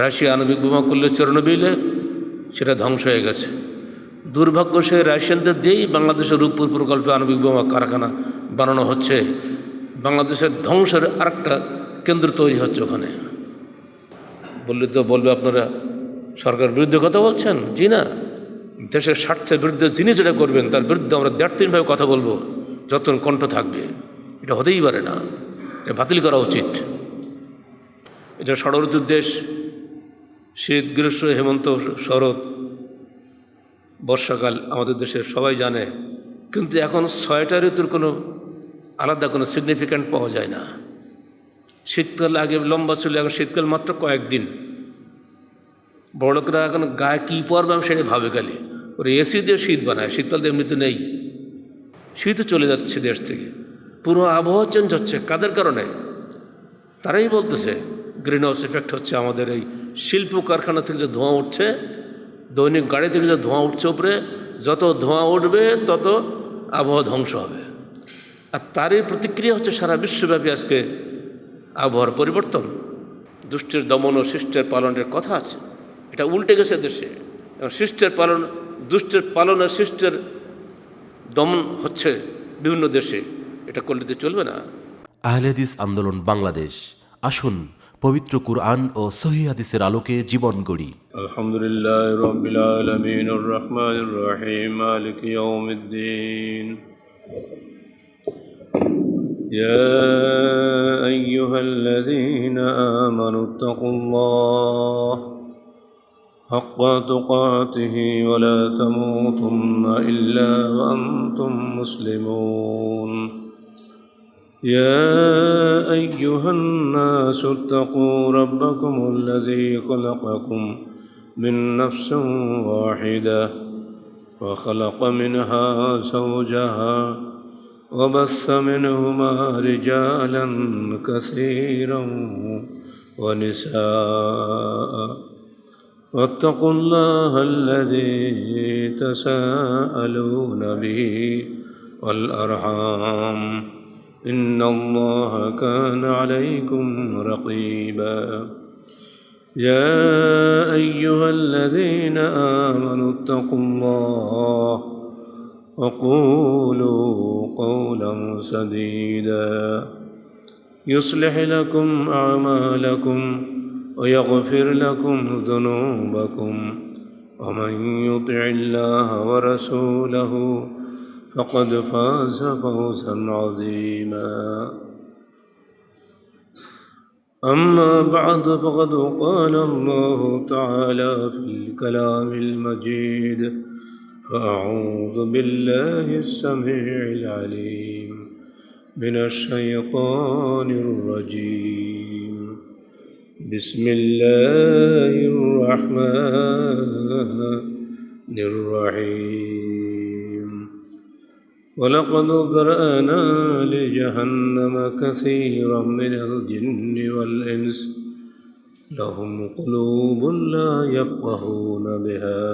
Russia আণবিক বোমা করলে চেরনোবিলে, সেটা ধ্বংস হয়ে গেছে। দুর্ভাগ্য, সে রাশিয়ানদের দিয়েই বাংলাদেশের রূপপুর প্রকল্পে আণবিক বোমা কারখানা বানানো হচ্ছে। বাংলাদেশের ধ্বংসের আরেকটা কেন্দ্র তৈরি হচ্ছে ওখানে। বললে তো বলবে আপনারা সরকারের বিরুদ্ধে কথা বলছেন। জি না, দেশের স্বার্থের বিরুদ্ধে যিনি যেটা করবেন তার বিরুদ্ধে আমরা 1.5-3 কথা বলবো, যত কণ্ঠ থাকবে। এটা হতেই পারে না, এটা বাতিল করা উচিত। এটা ষড়ঋতুর দেশ, শীত, গ্রীষ্ম, হেমন্ত, শরৎ, বর্ষাকাল আমাদের দেশের সবাই জানে। কিন্তু এখন 6টা ঋতুর কোনো আলাদা কোনো সিগনিফিক্যান্ট পাওয়া যায় না। শীতকাল আগে লম্বা ছিল, এখন শীতকাল মাত্র কয়েকদিন। বড় লোকরা এখন গায়ে কী পরবে আমি সেটা ভাবে গেলে ওরা এসি দিয়ে শীত বানায়। শীতকাল তো এমনিতে নেই, শীতও চলে যাচ্ছে দেশ থেকে। পুরো আবহাওয়া চেঞ্জ হচ্ছে। কাদের কারণে? তারাই বলতেছে গ্রিন হাউস এফেক্ট হচ্ছে আমাদের এই শিল্প কারখানা থেকে যে ধোঁয়া উঠছে, দৈনিক গাড়ি থেকে যে ধোঁয়া উঠছে উপরে, যত ধোঁয়া উঠবে তত আবহাওয়া ধ্বংস হবে। আর তারই প্রতিক্রিয়া হচ্ছে সারা বিশ্বব্যাপী আজকে আবহাওয়ার পরিবর্তন। দুষ্টের দমন ও শিষ্টের পালনের কথা আছে, এটা উল্টে গেছে দেশে। শিষ্টের পালন, দুষ্টের পালন আর শিষ্টের দমন হচ্ছে বিভিন্ন দেশে। এটা করলে তো চলবে না। আহলে হাদিস আন্দোলন বাংলাদেশ, আসুন পবিত্র কুরআন ও সহিহ হাদিসের আলোকে জীবন গড়ি। আলহামদুলিল্লাহ রাব্বিল আলামিন আর রহমানির রহিম মালিক ইয়াউমিদ্দিন। ইয়া আইয়ুহাল্লাযীনা আমানু তাকুল্লাহ হাক্কা তুকাতিহি ওয়া লা তামুতুন্না ইল্লা ওয়া আনতুম মুসলিমুন। يا أيها الناس اتقوا ربكم الذي خلقكم من نفس واحدة وخلق منها زوجها وبث منهما رجالا كثيرا ونساء واتقوا الله الذي تساءلون به والأرحام إن الله كان عليكم رقيبا. يا أيها الذين آمنوا اتقوا الله وقولوا قولا سديدا يصلح لكم أعمالكم ويغفر لكم ذنوبكم ومن يطع الله ورسوله فقد فاز فوزا عظيما. أما بعد فقد قال الله تعالى في الكلام المجيد: فأعوذ بالله السميع العليم من الشيطان الرجيم. بسم الله الرحمن الرحيم. ولقد ذرأنا لجهنم كثيرا من الجن والإنس لهم قلوب لا يفقهون بها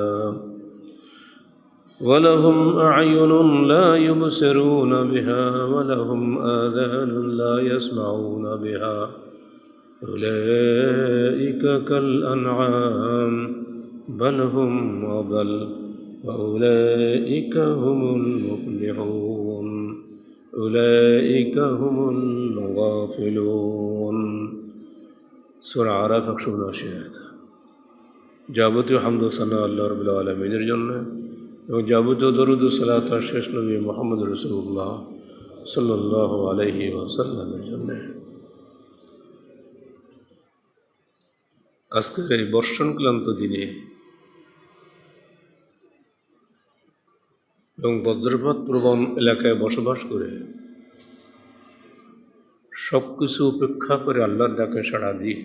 ولهم أعين لا يبصرون بها ولهم آذان لا يسمعون بها أولئك كالأنعام بل هم أضل وأولئك هم المفلحون أولئك هم الغافلون. সূরা আরাফ 179। যাবতীয় হামদ ও সানা আল্লাহ রাব্বুল আলামিনের জন্য এবং যাবতীয় দরুদ ও সালাত তার শেষ নবী মুহাম্মদ রাসূলুল্লাহ সাল্লাল্লাহু আলাইহি ওয়াসাল্লামের জন্য। আজকের এই বর্ষণক্লান্ত দিনে এবং বজ্রপাত প্রবণ এলাকায় বসবাস করে সব কিছু উপেক্ষা করে আল্লাহর ডাকে সাড়া দিয়ে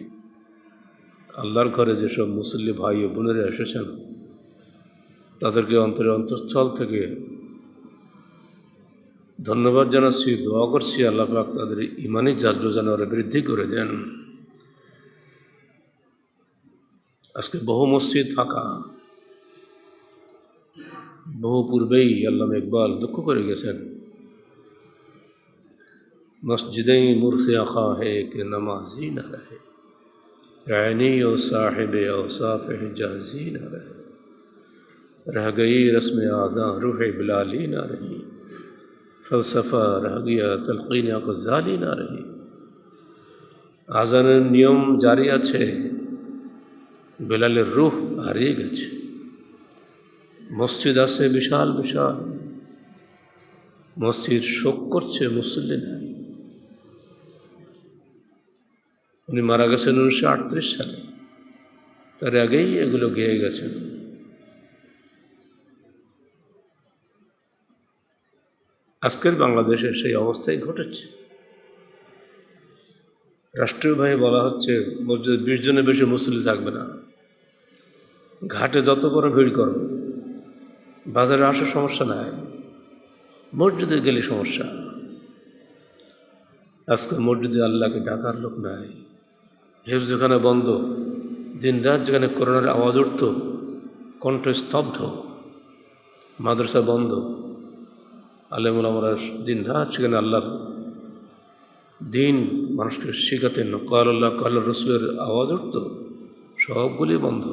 আল্লাহর ঘরে যেসব মুসল্লি ভাই ও বোনেরা এসেছেন তাদেরকে অন্তরের অন্তঃস্থল থেকে ধন্যবাদ জানাচ্ছি, দোয়া করছি আল্লাহ পাক তাদের ইমানি জাজব যেন আরো বৃদ্ধি করে দেন। আজকে বহু মসজিদ ফাঁকা। বহু পূর্বেই আল্লামা ইকবাল দুঃখ করে গেছেন मस्जिदें मुर्से खा है कि नमाजी न रहे, रैनी और साहिब औसाफ हिजाजी न रहे, रह गई रस्म आदा रूह बिलाली न रही, फलसफा रह गया तलकीन गजाली न रही। आजाনের নিয়ম জারি আছে, বেলালের রূহ হারিয়ে গেছে। মসজিদ আছে বিশাল বিশাল, মসজিদ শোক করছে, মুসল্লি নাই। উনি মারা গেছেন 1938 সালে, তার আগেই এগুলো গেয়ে গেছেন। আজকের বাংলাদেশে সেই অবস্থাই ঘটেছে। রাষ্ট্রীয়ভাবে বলা হচ্ছে মসজিদে 20 জনের বেশি মুসল্লি থাকবে না। ঘাটে যত বড় ভিড় করো, বাজারে আসার সমস্যা নাই, মসজিদে গেলে সমস্যা। আজকে মসজিদে আল্লাহকে ডাকার লোক নাই, হেফজখানা বন্ধ। দিন রাত যেখানে করোনার আওয়াজ উঠত, কণ্ঠ স্তব্ধ, মাদ্রাসা বন্ধ। আলেমুল আমরা দিন রাত সেখানে আল্লাহর দিন মানুষকে শেখাতেন, কাল আল্লাহ কাল রসুলের আওয়াজ উঠত, সবগুলি বন্ধ।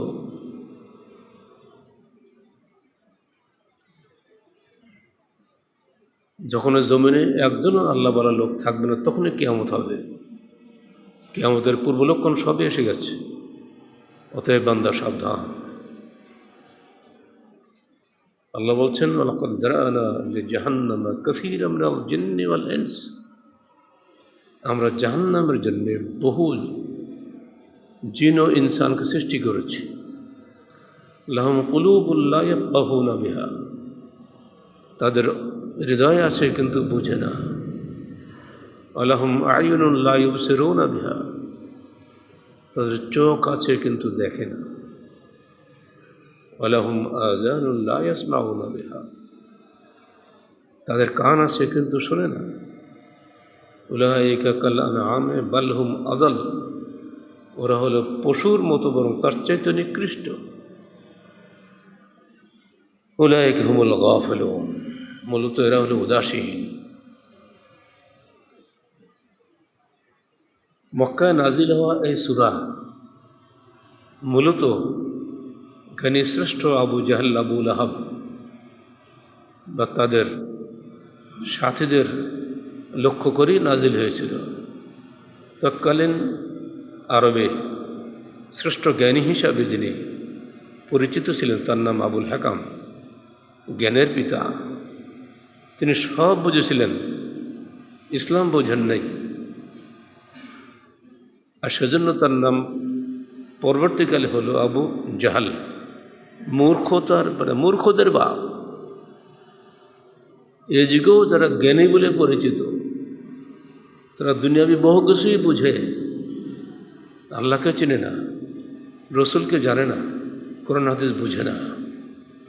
যখন জমিনে একজনও আল্লাহ বলা লোক থাকবে না, তখনই কিয়ামত হবে। কিয়ামতের পূর্বলক্ষণ সবই এসে গেছে। অতএব বান্দা সাবধান। আল্লাহ বলছেন, ওয়ালাকাদ যারানা লিজাহান্নামা কাসীরাম মিনাল জিন্নি ওয়াল ইনস, আমরা জাহান্নামের জন্য বহু জিন ও ইনসানকে সৃষ্টি করেছি। লাহুম কুলুবুল লা ইয়াফকাহুনা বিহা, তাদের হৃদয় আছে কিন্তু বুঝে না। ওয়ালাহুম আয়ুনুন লা ইউবসিরুনা বিহা, তাদের চোখ আছে কিন্তু দেখে না। ওয়ালাহুম আযানুন লা ইয়াসমাউনা বিহা, তাদের কান আছে কিন্তু শোনে না। উলাইকা কাল আনআমি বাল হুম আদাল, ওরা হলো পশুর মতো, বরং তার চাইতে নিকৃষ্ট। উলাইকা হুমুল গাফিলুন, মূলত এরা হলো উদাসীন। মক্কায় নাজিল হওয়া এই সূরা মূলত জ্ঞানী শ্রেষ্ঠ আবু জাহল, আবু লাহাব বা তাদের সাথীদের লক্ষ্য করেই নাজিল হয়েছিল। তৎকালীন আরবে শ্রেষ্ঠ জ্ঞানী হিসাবে যিনি পরিচিত ছিলেন, তার নাম আবুল হাকাম, জ্ঞানের পিতা। তিনি সব বুঝেছিলেন, ইসলাম বোঝেন নাই, আর সেজন্য তার নাম পরবর্তীকালে হলো আবু জাহাল, মূর্খদের বাপ। এ যুগেও যারা জ্ঞানী বলে পরিচিত, তারা দুনিয়াবি বহু কিছুই বুঝে, আল্লাহকে চিনে না, রসুলকে জানে না, কোরআন হাদিস বুঝে না।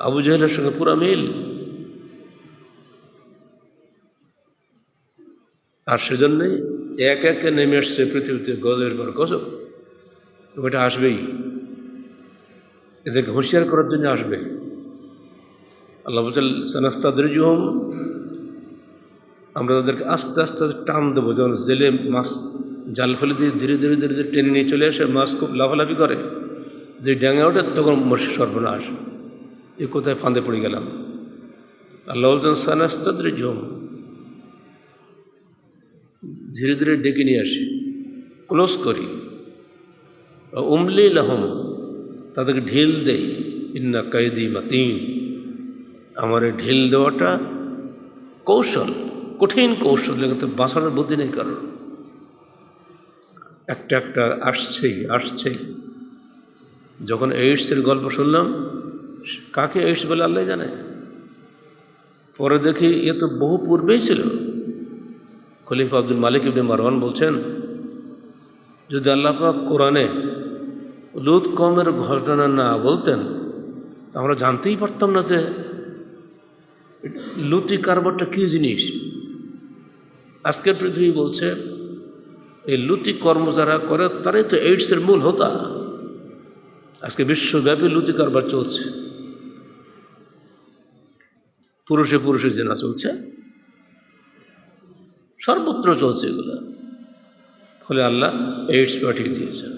আবু জাহেলের সঙ্গে পুরা মিল। আর সেজন্যই এক একে নেমে আসছে পৃথিবীতে গজবের পর গজব। ওটা আসবেই, এদেরকে হুঁশিয়ার করার জন্য আসবে। আল্লাহ বলছেন, সানাস্তাদরিজুহুম, আমরা তাদেরকে আস্তে আস্তে টান দেবো। যেমন জেলে মাছ জাল ফেলে দিয়ে ধীরে ধীরে ধীরে ধীরে টেনে নিয়ে চলে আসে, মাছ খুব লাফালাফি করে, যে ড্যাঙে ওঠে তখন সর্বনাশ, এ কোথায় ফাঁদে পড়ে গেলাম। আল্লাহ বলছেন, সানাস্তাদরিজুহুম, ধীরে ধীরে ডেকে নিয়ে আসি, ক্লোজ করি। উমলি লাহুম, তাদেরকে ঢিল দেই। ইন্না কায়দি মাতিন, আমার এই ঢিল দেওয়াটা কৌশল, কঠিন কৌশল, এগুলোতে বাঁচানোর বুদ্ধি নেই কারণ। একটা একটা আসছেই। যখন এইডসের গল্প শুনলাম, কাকে এইডস বলে আল্লাহ জানে। পরে দেখি এ তো বহু পূর্বেই ছিল। খলিফা আব্দুল মালিক ইবনে মারওয়ান বলছেন, যদি আল্লাহ পাক কোরআনে লুত কওমের ঘটনা না বলতেন, তা আমরা জানতেই পারতাম না যে লুতি কারবারটা কী জিনিস। আজকের পৃথিবী বলছে এই লুতি কর্ম যারা করে তারাই তো এইডসের মূল হোতা। আজকে বিশ্বব্যাপী লুতি কারবার চলছে, পুরুষে পুরুষে জেনা চলছে, সর্বত্র চলছে এগুলো। ফলে আল্লাহ এইডস পাঠিয়ে দিয়েছেন।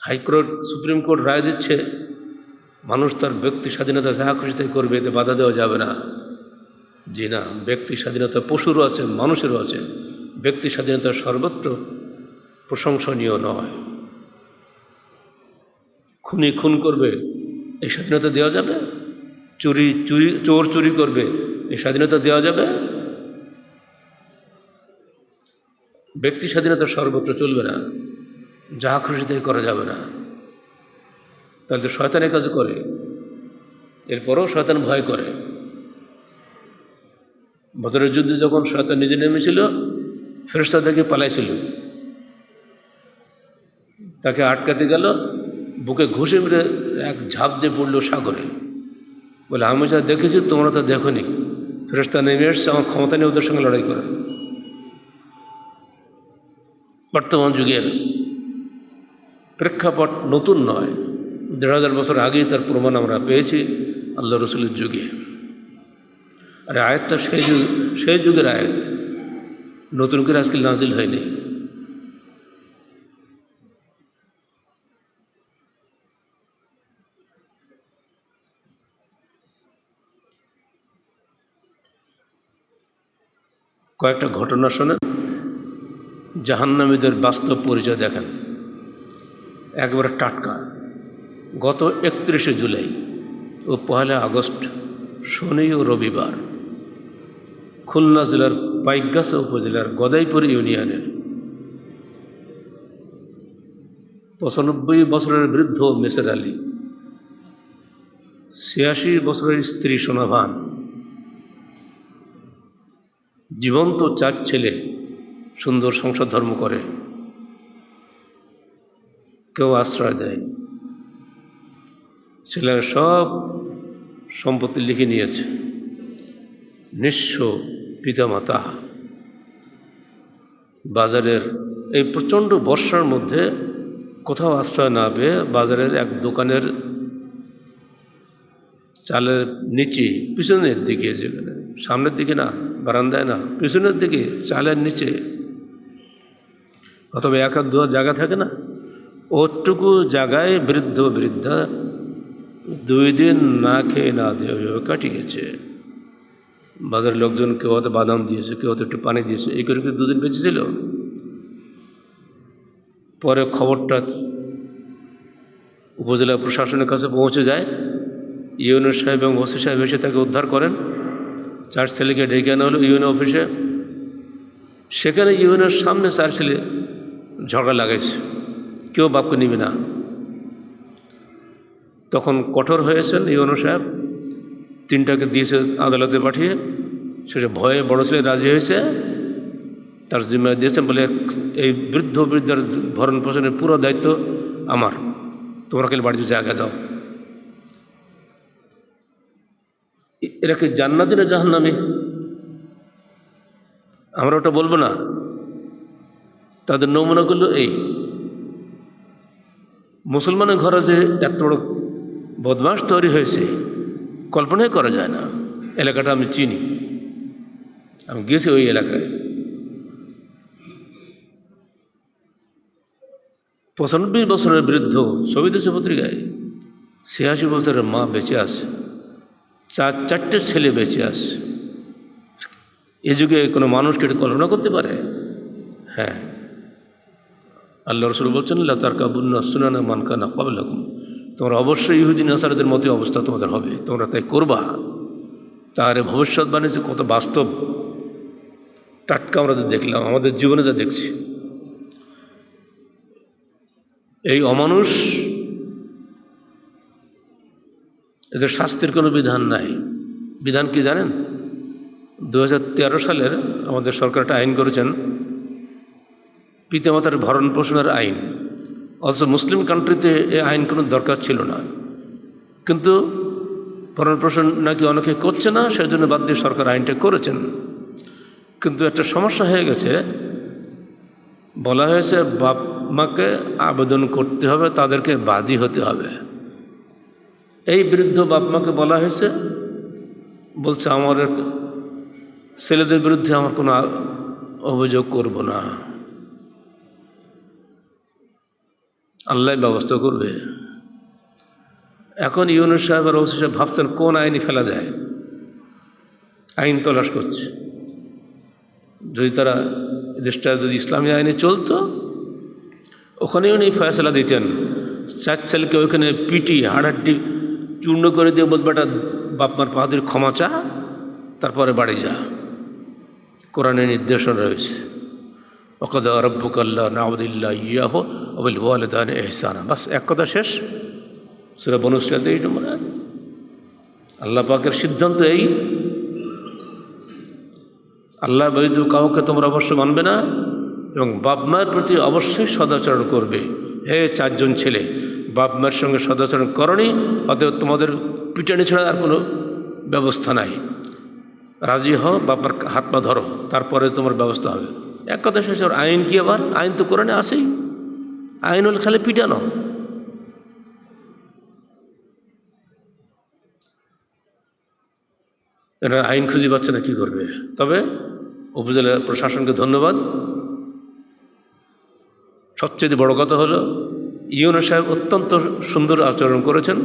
হাইকোর্ট, সুপ্রিম কোর্ট রায় দিচ্ছে মানুষ তার ব্যক্তি স্বাধীনতা যা খুশি তাই করবে, এতে বাধা দেওয়া যাবে না। জি না, ব্যক্তি স্বাধীনতা পশুরও আছে, মানুষেরও আছে। ব্যক্তি স্বাধীনতা সর্বত্র প্রশংসনীয় নয়। খুনি খুন করবে, এই স্বাধীনতা দেওয়া যাবে? চোর চুরি করবে, এই স্বাধীনতা দেওয়া যাবে? ব্যক্তি স্বাধীনতা সর্বত্র চলবে না, যা খুশি তাই করা যাবে না। তাহলে তো শয়তান এই কাজ করে, এরপরও শয়তান ভয় করে। বদরের যুদ্ধে যখন শয়তান নিজে নেমেছিল, ফেরেশতা থেকে পালাইছিল, তাকে আটকাতে গেল, বুকে ঘুষে মেরে এক ঝাঁপ দিয়ে পড়ল সাগরে। বলে আমি যা দেখেছি তোমরা তো দেখোনি, ফেরেশতা নেমে এসছে, আমার ক্ষমতা নিয়ে ওদের সঙ্গে লড়াই করে। বর্তমান যুগের প্রেক্ষাপট নতুন নয়, ১,৫০০ বছর আগেই তার প্রমাণ আমরা পেয়েছি আল্লাহ রসুলের যুগে। আর আয়াতটা সেই যুগের আয়াত, নতুন করে আজকে নাজিল হয়নি। কয়েকটা ঘটনা শোনেন, জাহান্নামীদের বাস্তব পরিচয় দেখেন, একবারে টাটকা। গত ৩১শে জুলাই ও ১ আগস্ট, শনি ও রবিবার, খুলনা জেলার পাইকগাছা উপজেলার গদাইপুর ইউনিয়নের ৯৫ বছরের বৃদ্ধ মেসের আলী, ৮৬ বছরের স্ত্রী সোনাভান, জীবন্ত ৪ ছেলে সুন্দর সংসার ধর্ম করে, কেউ আশ্রয় দেয়নি। ছেলেরা সব সম্পত্তি লিখে নিয়েছে, নিঃস্ব পিতামাতা। বাজারের এই প্রচণ্ড বর্ষার মধ্যে কোথাও আশ্রয় না পেয়ে বাজারের এক দোকানের চালের নিচে, পিছনের দিকে, যেখানে সামনের দিকে না, বারান্দায় না, পিছনের দিকে চালের নিচে, অথবা ১ আর ২ জায়গা থাকে না, ওটুকু জায়গায় বৃদ্ধা 2 দিন না খেয়ে না দিয়ে কাটিয়েছে। বাজারের লোকজন কেউ হয়তো বাদাম দিয়েছে, কেউ হয়তো একটু পানি দিয়েছে, এই করে 2 দিন বেঁচেছিল। পরে খবরটা উপজেলা প্রশাসনের কাছে পৌঁছে যায়। ইউএনও সাহেব এবং ওসি সাহেব এসে তাকে উদ্ধার করেন। 4 ছেলেকে ডেকে আনা হলো ইউএনও অফিসে। সেখানে ইউএনওর সামনে 4 ছেলে ঝগড়া লাগাইছে, কেউ বাপকে নিবে না। তখন কঠোর হয়েছেন ইউএনও সাহেব, 3টাকে দিয়েছে আদালতে পাঠিয়ে। শেষে ভয়ে বড় ছেলে রাজি হয়েছে, তার জিম্মায় দিয়েছেন, বলে এই বৃদ্ধার ভরণ পোষণের পুরো দায়িত্ব আমার, তোমরা খালি বাড়িতে জায়গা দাও। এরা কি জান্নাতি না জাহান্নামী? আমরা ওটা বলবো না। তাদের নমুনাগুলো এই। মুসলমানের ঘরে যে এত বড় বদমাশ তৈরি হয়েছে কল্পনাই করা যায় না। এলাকাটা আমি চিনি, আমি গেছি ওই এলাকায়। ৯৫ বছরের বৃদ্ধ, ছবি দিয়েছে পত্রিকায়। ৮৬ বছরের মা বেঁচে আছে, 4টে ছেলে বেঁচে আছে। এ যুগে কোনো মানুষকে এটা কল্পনা করতে পারে? হ্যাঁ, আল্লাহ রসুল বলছেন, লা তারকাবুন্না সুনানা মান কানা ক্বাবলাকুম, তোমরা অবশ্যই ইহুদি নাসারাদের মতো অবস্থা তোমাদের হবে, তোমরা তাই করবা। তার ভবিষ্যৎবাণী যে কত বাস্তব, টাটকা আমরা তো দেখলাম, আমাদের জীবনে যা দেখছি। এই অমানুষ, এদের শাস্তির কোনো বিধান নাই। বিধান কি জানেন? 2013 সালের আমাদের সরকার একটা আইন করেছেন, পিতামাতার ভরণ পোষণের আইন। অথচ মুসলিম কান্ট্রিতে এই আইন কোনো দরকার ছিল না, কিন্তু ভরণ পোষণ নাকি অনেকে করছে না, সেজন্য বাদ দিয়ে সরকার আইনটা করেছেন। কিন্তু একটা সমস্যা হয়ে গেছে, বলা হয়েছে বাপ মাকে আবেদন করতে হবে, তাদেরকে বাদী হতে হবে। এই বৃদ্ধ বাপ মাকে বলা হয়েছে, বলছে আমার ছেলেদের বিরুদ্ধে আমার কোনো অভিযোগ করব না, আল্লাহ ব্যবস্থা করবে। এখন ইউনূস সাহেব আর ওসি সাহেব ভাবছেন কোন আইনি ফেলা যায়, আইন তলাশ করছে। যদি তারা দেশটা যদি ইসলামী আইনে চলতো, ওখানে উনি ফয়সলা দিতেন, 4 ছেলেকে ওইখানে পিটি হাড়াড্ডি চূর্ণ করে দিয়ে বলবে একটা বাপমার পাহাদের ক্ষমা চা, তারপরে বাড়ি যা। কোরআনের নির্দেশনা রয়েছে, ওয়াকাদা রাব্বুকা আল্লা না'বুদা ইয়াহু ওয়া বিল ওয়ালিদাইনি ইহসানা। বাস, এক কথা শেষ। সূরা বনু ইসরাঈলতে এই নম্বর আল্লাহ পাকের সিদ্ধান্ত এই, আল্লাহ ব্যতীত কাউকে তোমরা অবশ্য মানবে না এবং বাপ মায়ের প্রতি অবশ্যই সদাচরণ করবে। হে 4 জন ছেলে, বাপ মায়ের সঙ্গে সদাচরণ করনি, অতএব তোমাদের পিটানি ছাড়া আর কোনো ব্যবস্থা নাই। রাজি হও, বাপমার হাত পা ধরো, তারপরে তোমার ব্যবস্থা হবে। এক কথা শেষ। আর আইন কি? আবার আইন তো কোরআনে আছেই। আইন হলে খালি পিটানো। এরা আইন খুঁজে পাচ্ছে না, কী করবে? তবে উপজেলা প্রশাসনকে ধন্যবাদ। সবচেয়ে বড় কথা হলো ইউনূস সাহেব অত্যন্ত সুন্দর আচরণ করেছেন,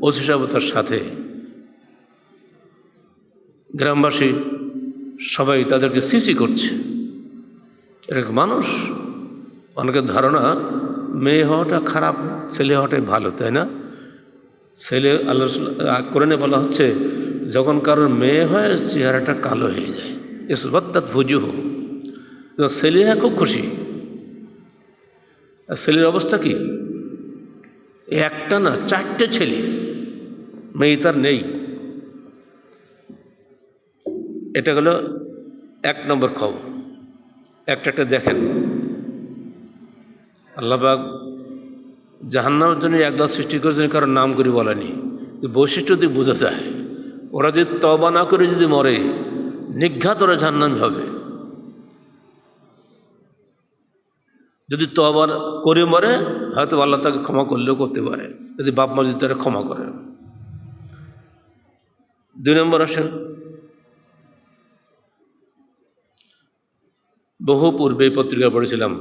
ওসি সাহেব তার সাথে। গ্রামবাসী সবাই তাদেরকে সিসি করছে। এরকম মানুষ, অনেকের ধারণা মেয়ে হওয়াটা খারাপ, ছেলে হওয়াটাই ভালো, তাই না? ছেলে আল্লাহ কোরআনে বলা হচ্ছে যখন কারোর মেয়ে হয় চেহারাটা কালো হয়ে যায়, ইসবাত্তাত ফুজুহু। ছেলে হয় খুব খুশি। আর ছেলের অবস্থা কি? একটা না 4টে ছেলে, মেয়ে তার নেই। এটা হলো 1 নম্বর খবর। একটা দেখেন, আল্লাহ পাক জাহান্নামের জন্য একদল সৃষ্টি করেছেন, কারোর নাম করে বলেনি। বৈশিষ্ট্য দিয়ে বোঝা যায়, ওরা যদি তওবা না করে যদি মরে, নিঘাত ওরা জাহান্নামী হবে। যদি তওবা করে মরে, হয়তো আল্লাহ তাকে ক্ষমা করলেও করতে পারে, যদি বাপ মা যদি তারা ক্ষমা করে। 2 নম্বর আসেন, বহু পূর্বে পত্রিকা পড়েছিলাম,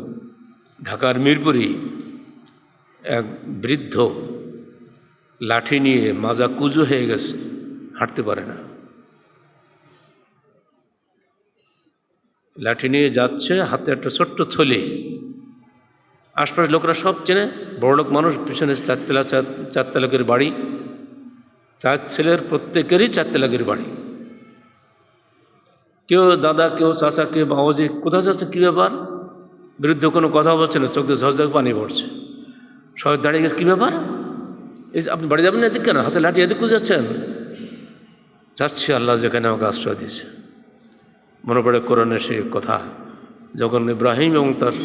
ঢাকার মিরপুরি এক বৃদ্ধ লাঠি নিয়ে মাজা কুজো হয়ে গেছে, হাঁটতে পারে না। লাঠি নিয়ে যাচ্ছে, হাতে একটা ছোট্ট থলে। আশপাশের লোকরা সব চেনে, বড়লোক মানুষ, পিছনে 4 তালাকের বাড়ি। 4 ছেলের প্রত্যেকেরই 4 তালাকের বাড়ি। কেউ দাদা, কেউ চাচা, কেউ বাবাজি, কোথাও যাচ্ছে, কী ব্যাপার? বৃদ্ধ কোনো কথা বলছে না, চোখ দিয়ে ঝরঝর পানি পড়ছে। সবাই দাঁড়িয়ে গেছে, কী ব্যাপার? এই আপনি বাড়ি যাবেন না, এদিক কেন? হাতে লাঠি এদিক যাচ্ছেন? যাচ্ছি, আল্লাহ যেখানে আমাকে আশ্রয় দিয়েছে। মনে পড়ে কোরআনের সেই কথা, যখন ইব্রাহিম এবং তার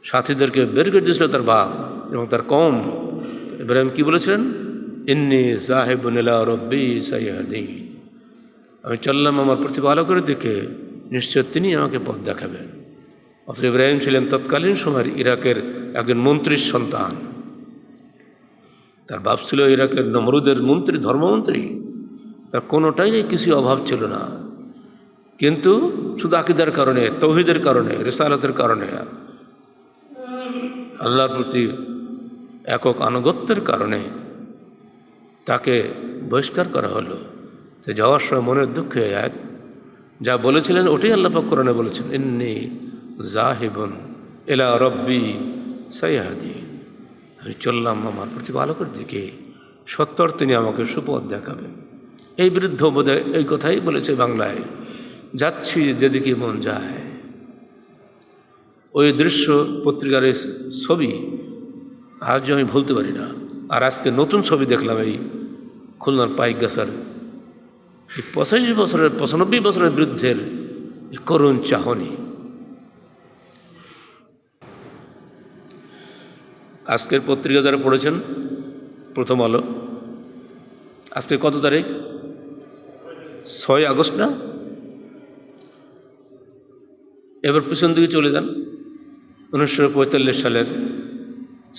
সাথীদেরকে বের করে দিয়েছিল তার বাপ এবং তার কওম। ইব্রাহিম কি বলেছিলেন? ইন্নী যাহিবুন ইলা রাব্বি সায়াহদিন। আমি চললাম আমার প্রতিপালকের দিকে, নিশ্চয় তিনি আমাকে পথ দেখাবেন। অথচ ইব্রাহিম ছিলেন তৎকালীন সময়ের ইরাকের একজন মন্ত্রীর সন্তান। তার বাপ ছিল ইরাকের নমরুদের মন্ত্রী, ধর্মমন্ত্রী। তার কোনোটাই কিছু অভাব ছিল না, কিন্তু শুধু আকীদার কারণে, তৌহিদের কারণে, রিসালাতের কারণে, আল্লাহর প্রতি একক আনুগত্যের কারণে তাকে বহিষ্কার করা হলো। সে যাওয়ার সময় মনের দুঃখে যা বলেছিলেন ওটাই আল্লাহ পাক কোরআনে বলেছেন, ইন্নী যাহিবুন ইলা রাব্বি সায়াহদিন। আমি চললাম আমার প্রতিপালকের দিকে, সত্তর তিনি আমাকে সুপথ দেখাবেন। এই বৃদ্ধ বোধহয় এই কথাই বলেছে বাংলায়, যাচ্ছি যেদিকে মন যায়। ওই দৃশ্য পত্রিকার ছবি আজও আমি ভুলতে পারি না। আর আজকে নতুন ছবি দেখলাম, এই খুলনার পাইকগাছার 85 বছরের 95 বছরের বৃদ্ধের করুণ চাহনি। আজকের পত্রিকা যারা পড়েছেন, প্রথম আলো, আজকে কত তারিখ? 6 আগস্ট না? এবার পিছন দিকে চলে যান, 1945 সালের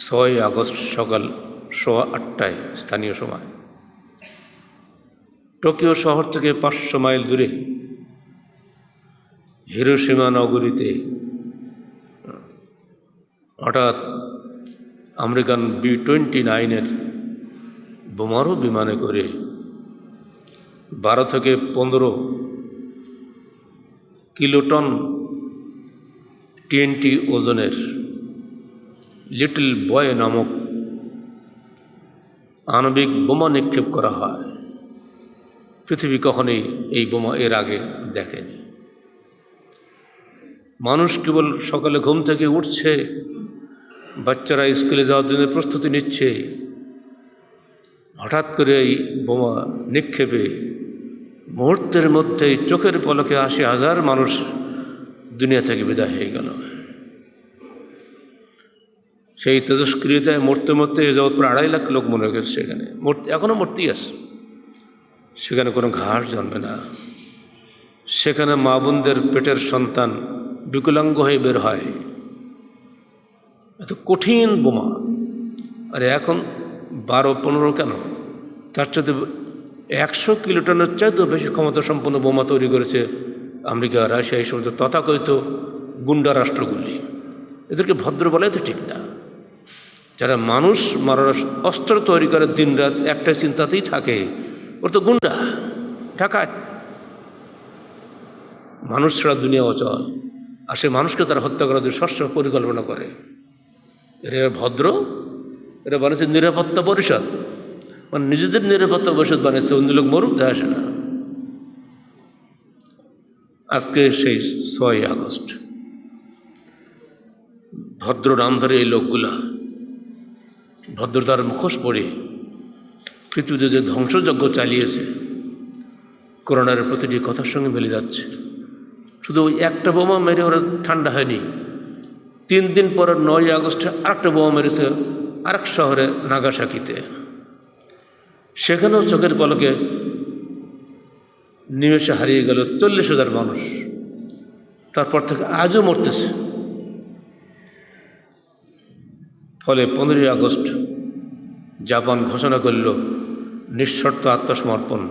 6 আগস্ট সকাল 8:15 স্থানীয় সময় টোকিও শহর থেকে 500 মাইল দূরে হিরোশিমা নগরীতে হঠাৎ আমেরিকান B-29 বোমারু বিমানে করে 12 থেকে 15 কিলোটন TNT ওজনের লিটল বয় নামক আণবিক বোমা নিক্ষেপ করা হয়। পৃথিবী কখনোই এই বোমা এর আগে দেখেনি। মানুষ কেবল সকালে ঘুম থেকে উঠছে, বাচ্চারা স্কুলে যাওয়ার জন্য প্রস্তুতি নিচ্ছে, হঠাৎ করে এই বোমা নিক্ষেপে মুহূর্তের মধ্যেই চোখের পলকে 80,000 মানুষ দুনিয়া থেকে বিদায় হয়ে গেল। সেই তেজস্ক্রিয়তায় মরতে মরতে এ যাবৎ প্রায় 2.5 লাখ লোক মরে গেছে। সেখানে এখনও মূর্তি আছে, সেখানে কোনো ঘাস জন্মে না। সেখানে মা বোনদের পেটের সন্তান বিকলাঙ্গ হয়ে বের হয়। এত কঠিন বোমা। আর এখন 12-15 কেন, তার চাইতে 100 কিলোটনের চাইতেও বেশি ক্ষমতা সম্পন্ন বোমা তৈরি করেছে আমেরিকা, রাশিয়া, এই সমস্ত তথাকথিত গুন্ডা রাষ্ট্রগুলি। এদেরকে ভদ্র বলাই তো ঠিক না। যারা মানুষ মারার অস্ত্র তৈরি করে দিনরাত একটা চিন্তাতেই থাকে, ওর তো গুন্ডা, ডাকাত। মানুষ ছাড়া দুনিয়া অচল, আর সে মানুষকে তারা হত্যা করার জন্য সবসময় পরিকল্পনা করে। এরা ভদ্র, এরা বানিয়েছে নিরাপত্তা পরিষদ, মানে নিজেদের নিরাপত্তা পরিষদ বানিয়েছে, অন্য লোক মরুক যায় আসে না। আজকে সেই 6 আগস্ট ভদ্র নাম ধরে এই লোকগুলা ভদ্রতার মুখোশ পড়ে পৃথিবীতে যে ধ্বংসযজ্ঞ চালিয়েছে, করোনার প্রতিটি কথার সঙ্গে মিলে যাচ্ছে। শুধু ওই একটা বোমা মেরে ওরা ঠান্ডা হয়নি, 3 দিন পর 9 আগস্টে আরেকটা বোমা মেরেছে আরেক শহরে, নাগাসাকিতে। সেখানেও চোখের পলকে নিমেষে হারিয়ে গেল 40,000 মানুষ। তারপর থেকে আজও মরতেছে। ফলে 15 আগস্ট জাপান ঘোষণা করল নিঃশর্ত আত্মসমর্পণ,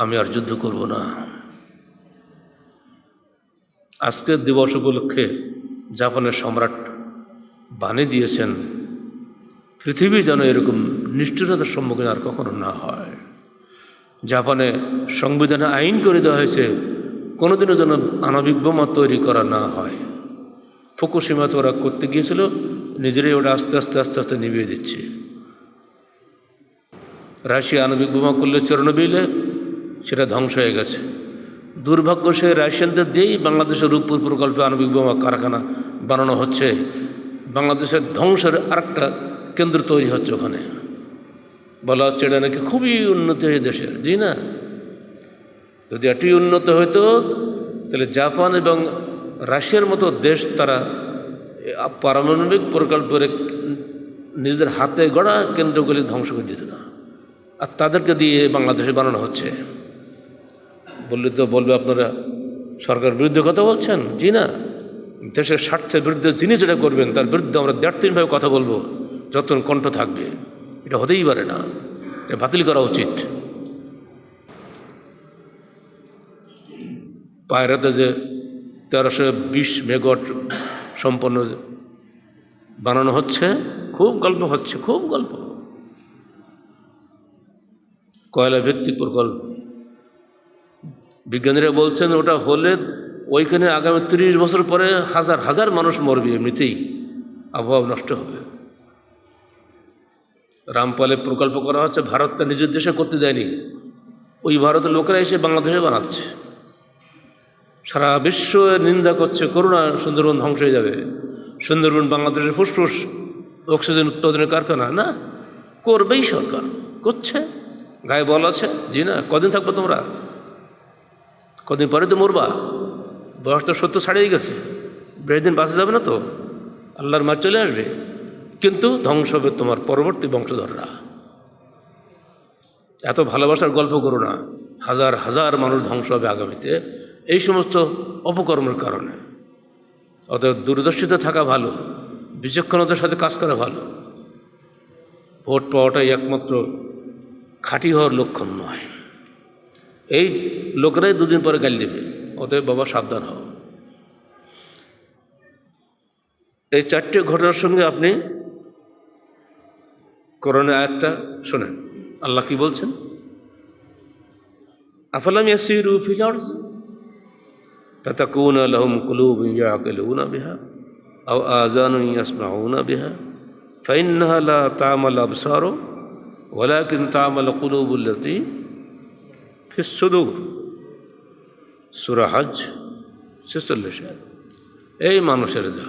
আমি আর যুদ্ধ করব না। আজকের দিবস উপলক্ষে জাপানের সম্রাট বাণী দিয়েছেন, পৃথিবী যেন এরকম নিষ্ঠুরতার সম্মুখীন আর কখনো না হয়। জাপানে সংবিধানে আইন করে দেওয়া হয়েছে কোনোদিনও যেন আণবিক বোমা তৈরি করা না হয়। ফুকুশিমাতে ওরা করতে গিয়েছিল, নিজেরাই ওটা আস্তে আস্তে আস্তে আস্তে নিভিয়ে দিচ্ছে। রাশিয়া আণবিক বোমা করলে চেরনোবিলে, সেটা ধ্বংস হয়ে গেছে। দুর্ভাগ্য সে রাশিয়ানদের দিয়েই বাংলাদেশের রূপপুর প্রকল্পে আণবিক বোমা কারখানা বানানো হচ্ছে। বাংলাদেশের ধ্বংসের আরেকটা কেন্দ্র তৈরি হচ্ছে ওখানে। বলা হচ্ছে এটা নাকি খুবই উন্নত হয়ে দেশের। জি না, যদি এটি উন্নত হইতো তাহলে জাপান এবং রাশিয়ার মতো দেশ তারা পারমাণবিক প্রকল্পের নিজেদের হাতে গড়া কেন্দ্রগুলি ধ্বংস করে দিত না। আর তাদেরকে দিয়ে বাংলাদেশে বানানো হচ্ছে। বললে তো বলবে আপনারা সরকার বিরুদ্ধে কথা বলছেন। জি না, দেশের স্বার্থের বিরুদ্ধে যিনি যেটা করবেন তার বিরুদ্ধে আমরা 1.5-3ভাবে কথা বলবো, যতক্ষণ কণ্ঠ থাকবে। এটা হতেই পারে না, এটা বাতিল করা উচিত। পায়রাতে যে 1320 মেগাওয়াট সম্পন্ন বানানো হচ্ছে, খুব গল্প হচ্ছে, খুব গল্প। কয়লা ভিত্তিক প্রকল্প। বিজ্ঞানীরা বলছেন ওটা হলে ওইখানে আগামী 30 বছর পরে হাজার হাজার মানুষ মরবে, এমনিতেই আবহাওয়া নষ্ট হবে। রামপালে প্রকল্প করা হচ্ছে, ভারতটা নিজের দেশে করতে দেয়নি, ওই ভারতের লোকেরা এসে বাংলাদেশে বানাচ্ছে। সারা বিশ্ব নিন্দা করছে, করোনা সুন্দরবন ধ্বংস হয়ে যাবে। সুন্দরবন বাংলাদেশের ফুসফুস, অক্সিজেন উৎপাদনের কারখানা না, করবেই সরকার, করছে। গায়ে বল আছে। জি না, কদিন থাকবো তোমরা? কদিন পরে তো মরবা। বয়স তো 70 ছাড়িয়ে গেছে, বেশি দিন বাঁচা যাবে না তো, আল্লাহর মার চলে আসবে। কিন্তু ধ্বংস হবে তোমার পরবর্তী বংশধররা। এত ভালোবাসার গল্প করো না, হাজার হাজার মানুষ ধ্বংস হবে আগামীতে এই সমস্ত অপকর্মের কারণে। অতএব দূরদর্শিতা থাকা ভালো, বিচক্ষণতার সাথে কাজ করা ভালো। ভোট পাওয়াটাই একমাত্র খাঁটি হওয়ার লক্ষণ নয়। এই লোকেরাই দুদিন পরে গালি দেবে, অতএব বাবা সাবধান হও। এই চারটে ঘটনার সঙ্গে আপনি কোরআনের আয়াতটা শোনেন, আল্লাহ কি বলছেন? আফালাম ইয়াসিরু ফিল আরদ ফাতাকুনা লাহুম কুলুবুন ইয়াকিলুনা বিহা আও আযানুন ইয়াসমাউনা বিহা ফাইন্নাহা লা তা'মাল আবসার ওয়ালাকিন তা'মাল কুলুবুল লাতী ফিস সুদূর। সূরা হজ 46। এই মানুষের যা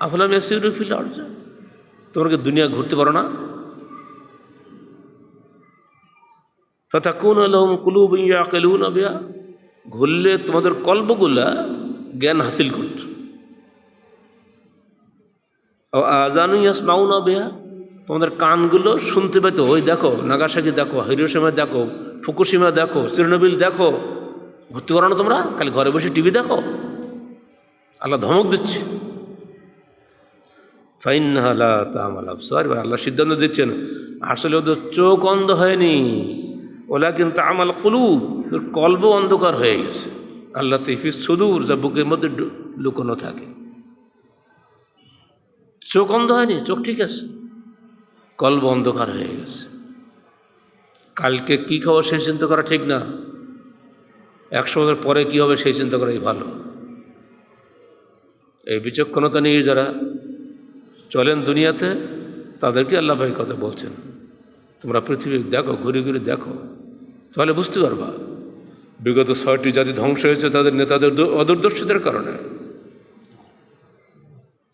আফলাম ইয়াসিরু ফিল আরদ, তোমরা কি দুনিয়া ঘুরতে পারো না? ফাতাকুনা লাহুম কুলুবুন ইয়াকিলুনা বিহা, ঘুরলে তোমাদের কল্পগুলা জ্ঞান হাসিল করত। আযানুন ইয়াসমাউনা বিহা, তোমাদের কানগুলো শুনতে পেত। ওই দেখো নাগাসাকি দেখো, হিরোশিমা দেখো, ফুকুশিমা দেখো, চেরনোবিল দেখো, ঘুরতে পারো না তোমরা? খালি ঘরে বসে টিভি দেখো। আল্লাহ ধমক দিচ্ছে, ফাইন্নাহা লা তা'মাল আবসার। এবার আল্লাহ সিদ্ধান্ত দিচ্ছেন আসলে ওদের চোখ অন্ধ হয়নি, ওয়ালাকিন তা'মাল কুলুব, তোর কল্প অন্ধকার হয়ে গেছে। আল্লাহ ফিস সুদূর, যা বুকের মধ্যে লুকোনো থাকে। চোখ অন্ধ হয়নি, চোখ ঠিক আছে, কল্প অন্ধকার হয়ে গেছে। কালকে কী খাবো সেই চিন্তা করা ঠিক না, 100 বছর পরে কী হবে সেই চিন্তা করাই ভালো। এই বিচক্ষণতা নিয়ে যারা চলেন দুনিয়াতে, তাদেরকে আল্লাহ ভাই কথা বলছেন, তোমরা পৃথিবী দেখো, ঘুরে ঘুরে দেখো, তাহলে বুঝতে পারবা বিগত 6টি জাতি ধ্বংস হয়েছে তাদের নেতাদের অদূরদর্শিতার কারণে।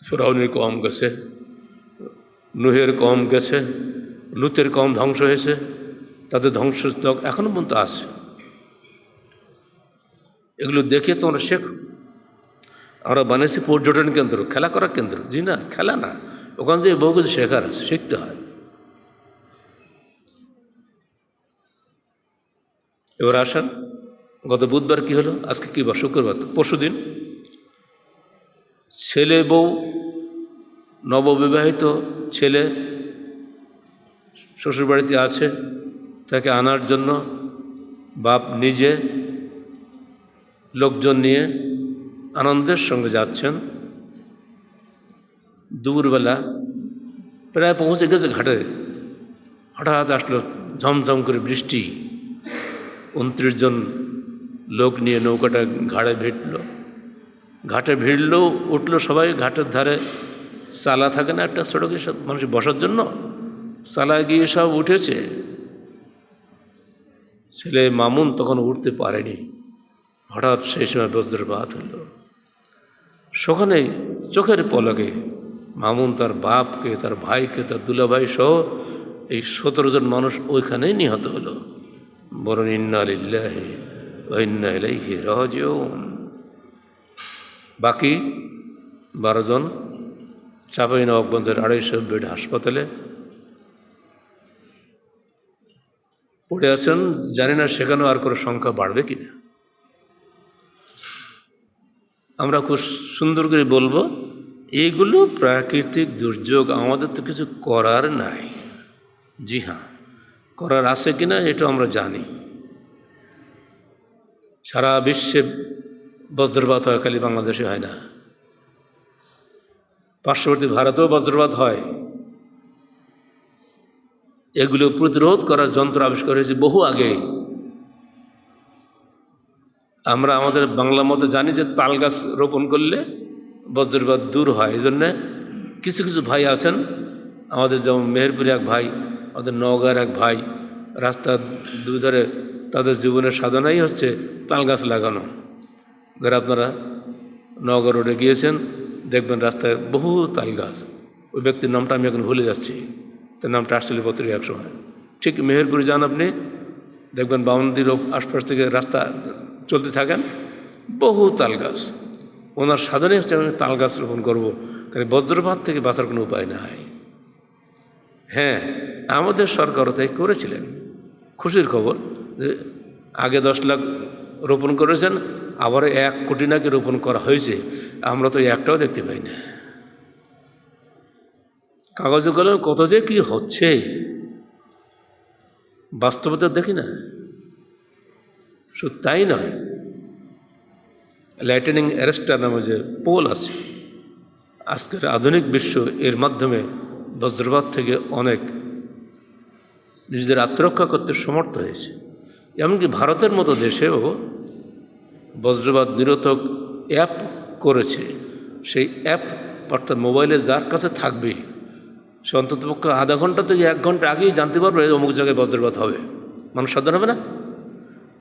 ফিরআউনের কওম গেছে, নূহের কওম গেছে, লুতের কওম ধ্বংস হয়েছে, তাদের ধ্বংস এখনও পর্যন্ত আছে। এগুলো দেখে তোমরা শেখো। আমরা বানিয়েছি পর্যটন কেন্দ্র, খেলা করার কেন্দ্র। জি না, খেলা না, ওখান থেকে বহু কিছু শেখার আছে, শিখতে হয়। এবার আসেন, গত বুধবার কি হলো, আজকে কী বার? শুক্রবার। তো পরশুদিন ছেলে বউ, নববিবাহিত ছেলে শ্বশুরবাড়িতে আছে, তাকে আনার জন্য বাপ নিজে লোকজন নিয়ে আনন্দের সঙ্গে যাচ্ছেন। দুপুরবেলা প্রায় পৌঁছে গেছে ঘাটে, হঠাৎ আসলো ঝমঝম করে বৃষ্টি। 29 জন লোক নিয়ে নৌকাটা ঘাটে ভিড়লো, উঠলো সবাই। ঘাটের ধারে চালা থাকে না একটা ছোটো কিছু মানুষ বসার জন্য, চালা গিয়ে সব উঠেছে। ছেলে মামুন তখন উঠতে পারেনি, হঠাৎ সেই সময় বজ্রপাত হল। সেখানে চোখের পলকে মামুন তার বাপকে, তার ভাইকে, তার দুলাভাই সহ এই 17 জন মানুষ ওইখানেই নিহত হলো। বরং ইন্না লিল্লাহি ওয়া ইন্না ইলাইহি রাজিউন। বাকি 12 জন চাঁপাইনবাবগঞ্জের 250 বেড হাসপাতালে পড়ে আছেন। জানি না সেখানেও আর কোনো সংখ্যা বাড়বে কিনা। আমরা খুব সুন্দর করে বলবো, এইগুলো প্রাকৃতিক দুর্যোগ, আমাদের তো কিছু করার নাই। জি হ্যাঁ, করার আছে কিনা এটা আমরা জানি। সারা বিশ্বে বজ্রপাত হয়, খালি বাংলাদেশে হয় না, পার্শ্ববর্তী ভারতেও বজ্রপাত হয়। এগুলো প্রতিরোধ করার যন্ত্র আবিষ্কার হয়েছে বহু আগে। আমরা আমাদের বাংলা মতে জানি যে তাল গাছ রোপণ করলে বজ্রপাত দূর হয়। এই জন্যে কিছু কিছু ভাই আছেন আমাদের, যেমন মেহেরপুরে এক ভাই, আমাদের নওগাঁর এক ভাই, রাস্তার দুধারে তাদের জীবনের সাধনাই হচ্ছে তাল গাছ লাগানো। যারা আপনারা নওগাঁ রোডে গিয়েছেন দেখবেন রাস্তায় বহু তাল গাছ। ওই ব্যক্তির নামটা আমি এখন ভুলে যাচ্ছি, তার নামটা আসলে পত্রিকা এক সময়। ঠিক মেহেরপুরে যান আপনি, দেখবেন বাউন্দির আশপাশ থেকে রাস্তা চলতে থাকেন, বহু তাল গাছ। ওনার সাধনাই হচ্ছে আমি তাল গাছ রোপণ করবো, কারণ বজ্রপাত থেকে বাঁচার কোনো উপায় নাই। হ্যাঁ, আমাদের সরকারও তাই করেছিলেন। খুশির খবর যে আগে 10 লাখ রোপণ করেছেন, আবার 1 কোটি নাকি রোপণ করা হয়েছে। আমরা তো একটাও দেখতে পাই না। কাগজে কলমে কত যে কি হচ্ছে, বাস্তবতা দেখি না। শুধু তাই নয়, লাইটেনিং অ্যারেস্টার নামে যে পোল আছে, আজকের আধুনিক বিশ্ব এর মাধ্যমে বজ্রপাত থেকে অনেক নিজেদের আত্মরক্ষা করতে সমর্থ হয়েছে। এমনকি ভারতের মতো দেশেও বজ্রপাত নিরোধক অ্যাপ করেছে। সেই অ্যাপ অর্থাৎ মোবাইলে যার কাছে থাকবে সে অন্ততপক্ষে আধা ঘন্টা থেকে 1 ঘন্টা আগেই জানতে পারবে অমুক জায়গায় বজ্রপাত হবে, মানুষ সাবধান হবে না?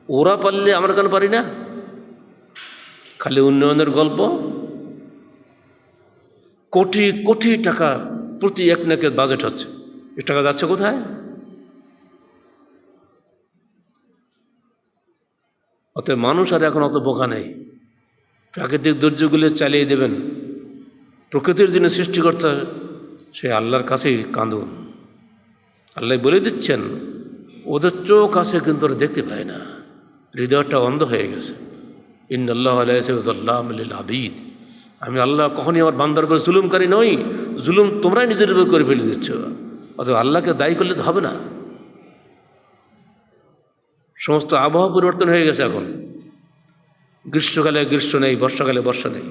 ওরা পারলে আমরা কেন পারি না? খালি উন্নয়নের গল্প, কোটি কোটি টাকা প্রতি একনেকের বাজেট হচ্ছে, এ টাকা যাচ্ছে কোথায়? অতএব মানুষ আর এখন অত বোকা নেই। প্রাকৃতিক দুর্যোগগুলো চালিয়ে দেবেন, প্রকৃতির যিনি সৃষ্টিকর্তা সে আল্লাহর কাছেই কাঁদুন। আল্লাহ বলে দিচ্ছেন ওদের চোখ আছে কিন্তু ওরা দেখতে পায় না, হৃদয়টা অন্ধ হয়ে গেছে। ইন্নাল্লাহু লা ইয়াযলিমু লিল আবিদ, আমি আল্লাহ কখনই আমার বান্দার উপর জুলুমকারী নই, জুলুম তোমরাই নিজের উপর করে ফেলে দিচ্ছ। অথবা আল্লাহকে দায়ী করলে তো হবে না। সমস্ত আবহাওয়া পরিবর্তন হয়ে গেছে। এখন গ্রীষ্মকালে গ্রীষ্ম নেই, বর্ষাকালে বর্ষা নেই।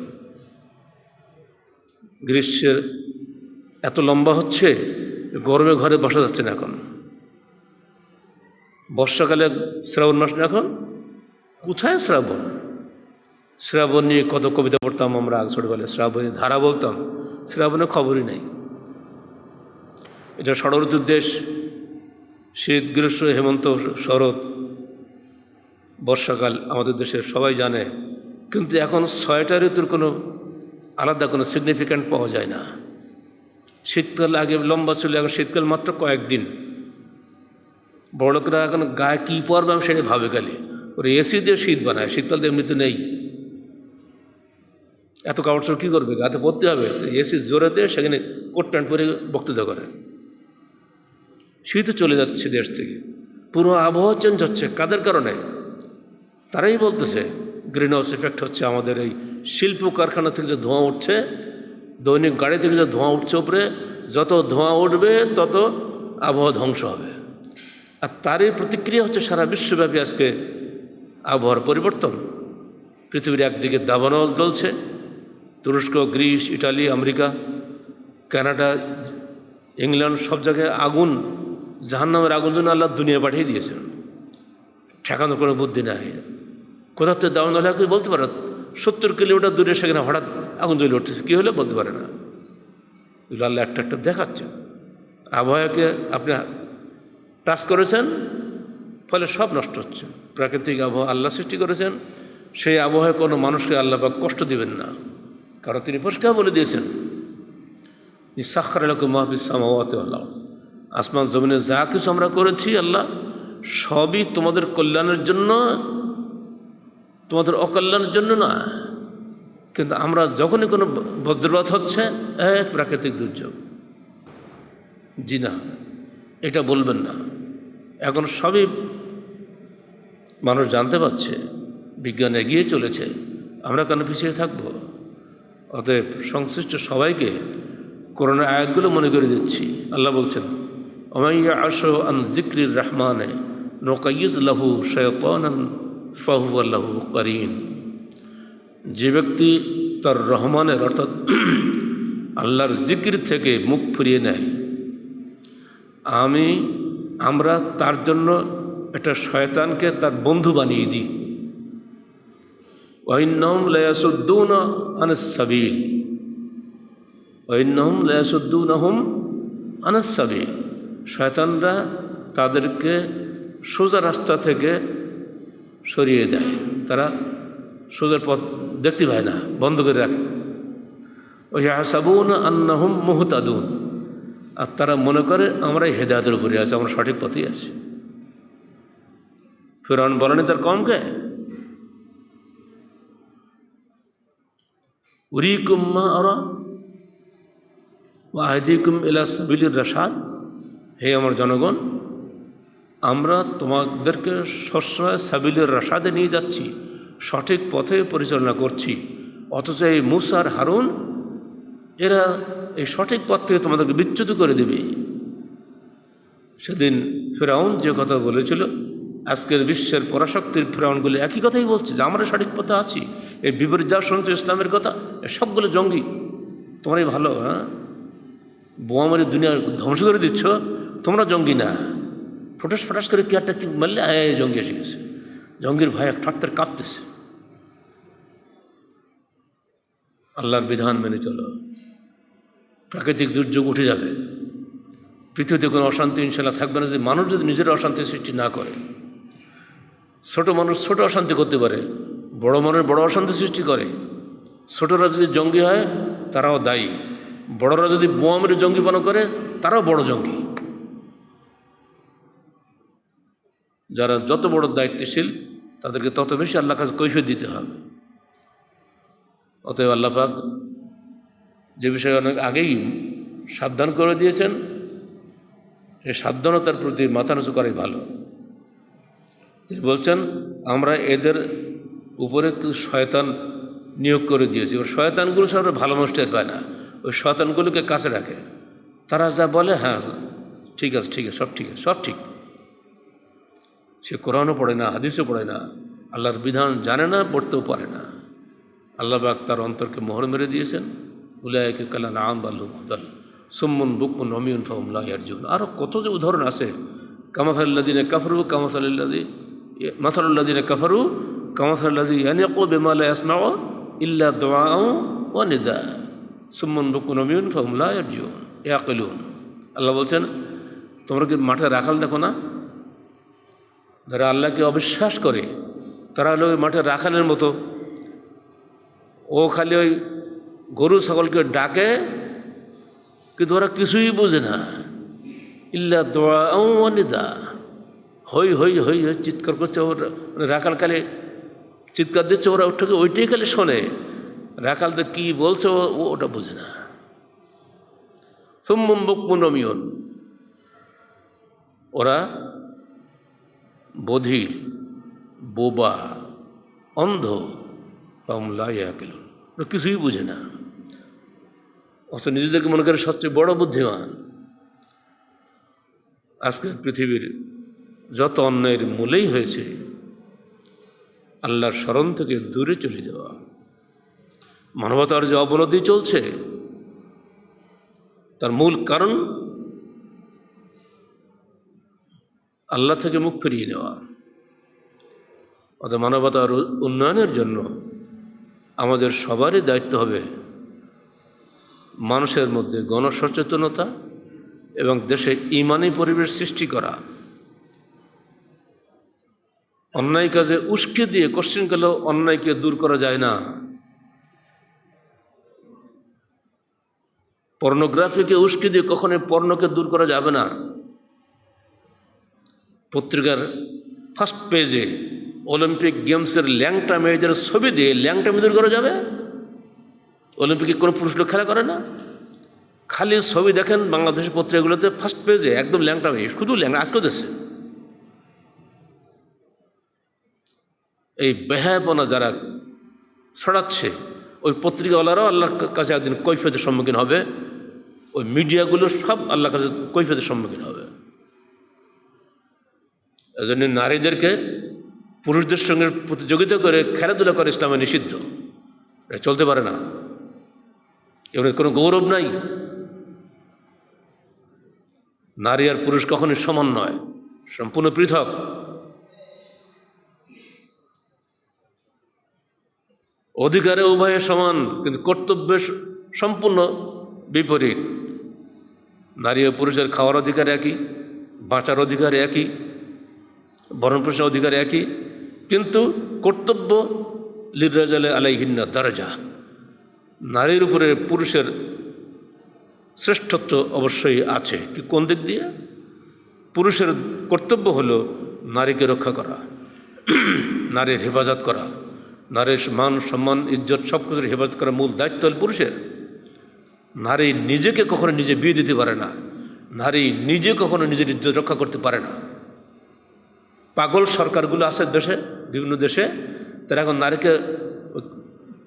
গ্রীষ্মের এত লম্বা হচ্ছে গরমে ঘরে বসা যাচ্ছে না। এখন বর্ষাকালে শ্রাবণ মাস না, এখন কোথায় শ্রাবণ? শ্রাবণ নিয়ে কত কবিতা পড়তাম আমরা আগে ছোটবেলায়, শ্রাবণী ধারা বলতাম, শ্রাবণের খবরই নেই। এটা ষড় ঋতুর দেশ, শীত গ্রীষ্ম হেমন্ত শরৎ বর্ষাকাল আমাদের দেশের সবাই জানে, কিন্তু এখন 6টা ঋতুর কোনো আলাদা কোনো সিগনিফিক্যান্ট পাওয়া যায় না। শীতকাল আগে লম্বা ছিল, এখন শীতকাল মাত্র কয়েকদিন। বড়লোকরা এখন গায়ে কী পরবে আমি সেটা ভাবে খালি, ওরা এসি দিয়ে শীত বানায়, শীতকাল তো এমনিতে নেই। এত কাপড় চোপড় কী করবে, গাতে পরতে হবে, তো এসি জোরেতে সেখানে কোট প্যান্ট পরে বক্তৃতা করে। শীতও চলে যাচ্ছে দেশ থেকে, পুরো আবহাওয়া চেঞ্জ হচ্ছে। কাদের কারণে? তারাই বলতেছে গ্রিন হাউস এফেক্ট হচ্ছে আমাদের এই শিল্প কারখানা থেকে যে ধোঁয়া উঠছে, দৈনিক গাড়ি থেকে যে ধোঁয়া উঠছে উপরে, যত ধোঁয়া উঠবে তত আবহাওয়া ধ্বংস হবে। আর তারই প্রতিক্রিয়া হচ্ছে সারা বিশ্বব্যাপী আজকে আবহাওয়ার পরিবর্তন। পৃথিবীর একদিকে দাবানল জ্বলছে, তুরস্ক, Greece, Italy, America, Canada, England, সব জায়গায় আগুন, জাহান্নামের আগুন জন্য আল্লাহ দুনিয়া পাঠিয়ে দিয়েছেন। ঠেকানোর কোনো বুদ্ধি নাই। কোথাও তো দাবানল হলে কেউ বলতে পারে 70 কিলোমিটার দূরে সেখানে হঠাৎ আগুন জ্বলে উঠতেছে, কী হলে বলতে পারে না। এগুলো আল্লাহ একটা একটা দেখাচ্ছেন। আবহাওয়াকে আপনি টাচ করেছেন, ফলে সব নষ্ট হচ্ছে। প্রাকৃতিক আবহাওয়া আল্লাহ সৃষ্টি করেছেন, সেই আবহাওয়ায় কোনো মানুষকে আল্লাহ পাক কষ্ট দিবেন না, কারণ তিনি পরিষ্কার বলে দিয়েছেন সাখারা লাকুম মা ফিস সামাওয়াতি ওয়াল আরদ, আসমান জমিনে যা কিছু আমরা করেছি আল্লাহ সবই তোমাদের কল্যাণের জন্য, তোমাদের অকল্যাণের জন্য না। কিন্তু আমরা যখনই কোনো বজ্রপাত হচ্ছে প্রাকৃতিক দুর্যোগ, জি না, এটা বলবেন না। এখন সবই মানুষ জানতে পারছে, বিজ্ঞান এগিয়ে চলেছে, আমরা কেন পিছিয়ে থাকব? অতএব সংশ্লিষ্ট সবাইকে করোনা আয়াতগুলো মনে করে দিচ্ছি। আল্লাহ বলছেন ওমাইয়া আশো আন যিকরির রহমানে নুকাইয়িজ লাহু শায়তানান ফাহুয়া লাহু কারিন। যে ব্যক্তি তার রহমানের অর্থাৎ আল্লাহর জিকির থেকে মুখ ফিরিয়ে নেয়, আমরা তার জন্য একটা শয়তানকে তার বন্ধু বানিয়ে দিই। ওয়াইন্নাহুম লায়াসুদ্দুনা আনিস সাবিল, ওয়াইন্নাহুম লায়াসুদ্দুনাহুম আনিস সাবিল। শয়তানরা তাদেরকে সোজা রাস্তা থেকে সরিয়ে দেয়, তারা সোজা পথ দেখতে পায় না, বন্ধ করে রাখে। ওয়াহসাবুনা আন্নাহুম মুহতাদুন, আর তারা মনে করে আমরা হেদায়েতের উপরে আছি, আমরা সঠিক পথেই আছি। ফিরআউন বলেনি তার কওমকে উরিকুম মা আরা ওয়া আহদিকুম ইলা সাবিলির রাশাদ, হে আমার জনগণ, আমরা তোমাদেরকে সবসময় সাবিলির রাশাদে নিয়ে যাচ্ছি, সঠিক পথে পরিচালনা করছি। অথচ এই মূসা আর হারুন এরা এই সঠিক পথ থেকে তোমাদেরকে বিচ্যুত করে দেবে। সেদিন ফিরআউন যে কথা বলেছিল আজকের বিশ্বের পরাশক্তির ফেরাউনগুলি একই কথাই বলছে যে আমরা সঠিক পথে আছি। এই বিপরীত যা শুনছো ইসলামের কথা, সবগুলো জঙ্গি। তোমরাই ভালো, হ্যাঁ, বোমা মারি দুনিয়া ধ্বংস করে দিচ্ছ, তোমরা জঙ্গি না। ফটাস ফটাস করে কি একটা কি মারলে জঙ্গি এসে গেছে, জঙ্গির ভয় এক ঠাট্টার কাঁপতেছে। আল্লাহর বিধান মেনে চলো, প্রাকৃতিক দুর্যোগ উঠে যাবে, পৃথিবীতে কোনো অশান্তি ইনশাল্লাহ থাকবে না যদি মানুষ যদি নিজের অশান্তি সৃষ্টি না করে। ছোট মানুষ ছোট অশান্তি করতে পারে, বড় মানুষ বড় অশান্তি সৃষ্টি করে। ছোটরা যদি জঙ্গি হয় তারাও দায়ী, বড়রা যদি বোমা মেরে জঙ্গিপনা করে তারাও বড় জঙ্গি। যারা যত বড় দায়িত্বশীল তাদেরকে তত বেশি আল্লাহর কাছে কৈফিয়ত দিতে হবে। অতএব আল্লাহ পাক যে বিষয়ে অনেক আগেই সাবধান করে দিয়েছেন, সেই সাবধানতার প্রতি মাথা নুচু করাই ভালো। তিনি বলছেন আমরা এদের উপরে কিছু শয়তান নিয়োগ করে দিয়েছি। ওই শয়তানগুলো সব ভালো মানুষ টের পায় না, ওই শয়তানগুলোকে কাছে রাখে। তারা যা বলে হ্যাঁ ঠিক আছে ঠিক আছে, সব ঠিক আছে, সব ঠিক। সে কোরআনও পড়ে না, হাদিসও পড়ে না, আল্লাহর বিধান জানে না, পড়তেও পারে না। আল্লাহ পাক তার অন্তরকে মোহর মেরে দিয়েছেন। উলাইকা কালানআম বাল হুম আদাল সুম্মুন বুকমুন উমিয়ুন ফাহুম লা ইয়ারজুন। আরও কত যে উদাহরণ আছে। মাসালুল্লাযিনা কাফারু কামাসালিল্লাযী ইয়ানকু বিমা লা ইয়াসমাউ ইল্লা দুআআ ওয়া নিদা সুম্মুন বুকমুন উমিয়ুন ফাহুম লা ইয়াকিলুন। আল্লাহ বলছেন তোমরা কি মাঠে রাখাল দেখো না? যারা আল্লাহকে অবিশ্বাস করে তারা হলো ওই মাঠে রাখালের মতো। ও খালি ওই গরু ছাগলকে ডাকে, কিন্তু ওরা কিছুই বোঝে না। ইল্লা দুআআ ওয়া নিদা, হই হই হই হই চিৎকার করছে। ওরা রাখাল খালি চিৎকার দিচ্ছে, ওরা ওইটাই খালি শোনে। রাখাল তো কী বলছে ওটা বোঝে না। সুম্মুম বুকমুন উমিয়ুন, ওরা বধির, বোবা, অন্ধ, ফাহুম লা ইয়াকিলুন, ওরা কিছুই বুঝে না। অথচ নিজেদেরকে মনে করে সবচেয়ে বড় বুদ্ধিমান। আজকের পৃথিবীর যত অন্যায়ের মূলেই হয়েছে আল্লাহর স্মরণ থেকে দূরে চলে যাওয়া। মানবতার যে অবনতি চলছে তার মূল কারণ আল্লাহ থেকে মুখ ফিরিয়ে নেওয়া। অর্থাৎ মানবতার উন্নয়নের জন্য আমাদের সবারই দায়িত্ব হবে মানুষের মধ্যে গণসচেতনতা এবং দেশে ঈমানী পরিবেশ সৃষ্টি করা। অন্যায় কাজে উস্কে দিয়ে কোশ্চেন করলেও অন্যায়কে দূর করা যায় না। পর্নোগ্রাফিকে উস্কে দিয়ে কখনোই পর্নোকে দূর করা যাবে না। পত্রিকার ফার্স্ট পেজে অলিম্পিক গেমসের ল্যাংটা মেয়েদের ছবি দিয়ে ল্যাংটামি দূর করা যাবে? অলিম্পিকে কোনো পুরুষ লোক খেলা করে না, খালি ছবি দেখেন বাংলাদেশের পত্রিকাগুলোতে ফার্স্ট পেজে একদম ল্যাংটা মেয়ে, শুধু ল্যাংটা আজকে দেশে। এই বেহায়াপনা যারা ছড়াচ্ছে ওই পত্রিকাওয়ালারাও আল্লাহর কাছে একদিন কৈফিয়তের সম্মুখীন হবে। ওই মিডিয়াগুলো সব আল্লাহর কাছে কৈফিয়তের সম্মুখীন হবে। এজন্য নারীদেরকে পুরুষদের সঙ্গে প্রতিযোগিতা করে খেলাধুলা করে ইসলামে নিষিদ্ধ, এটা চলতে পারে না। এর কোনো গৌরব নাই। নারী আর পুরুষ কখনোই সমান নয়, সম্পূর্ণ পৃথক। অধিকারে উভয়ে সমান, কিন্তু কর্তব্যে সম্পূর্ণ বিপরীত। নারী ও পুরুষের খাওয়ার অধিকার একই, বাঁচার অধিকার একই, ভরণ পোষণের অধিকার একই, কিন্তু কর্তব্য লিররাজালে আলাইহিন্না দারাজা, নারীর উপরে পুরুষের শ্রেষ্ঠত্ব অবশ্যই আছে। কি কোন দিক দিয়ে? পুরুষের কর্তব্য হলো নারীকে রক্ষা করা, নারীর হেফাজত করা, নারীর মান সম্মান ইজ্জত সব কিছুর হেফাজত করা মূল দায়িত্ব হল পুরুষের। নারী নিজেকে কখনো নিজে বিয়ে দিতে পারে না, নারী নিজে কখনো নিজের ইজ্জত রক্ষা করতে পারে না। পাগল সরকারগুলো আছে দেশে, বিভিন্ন দেশে, তারা এখন নারীকে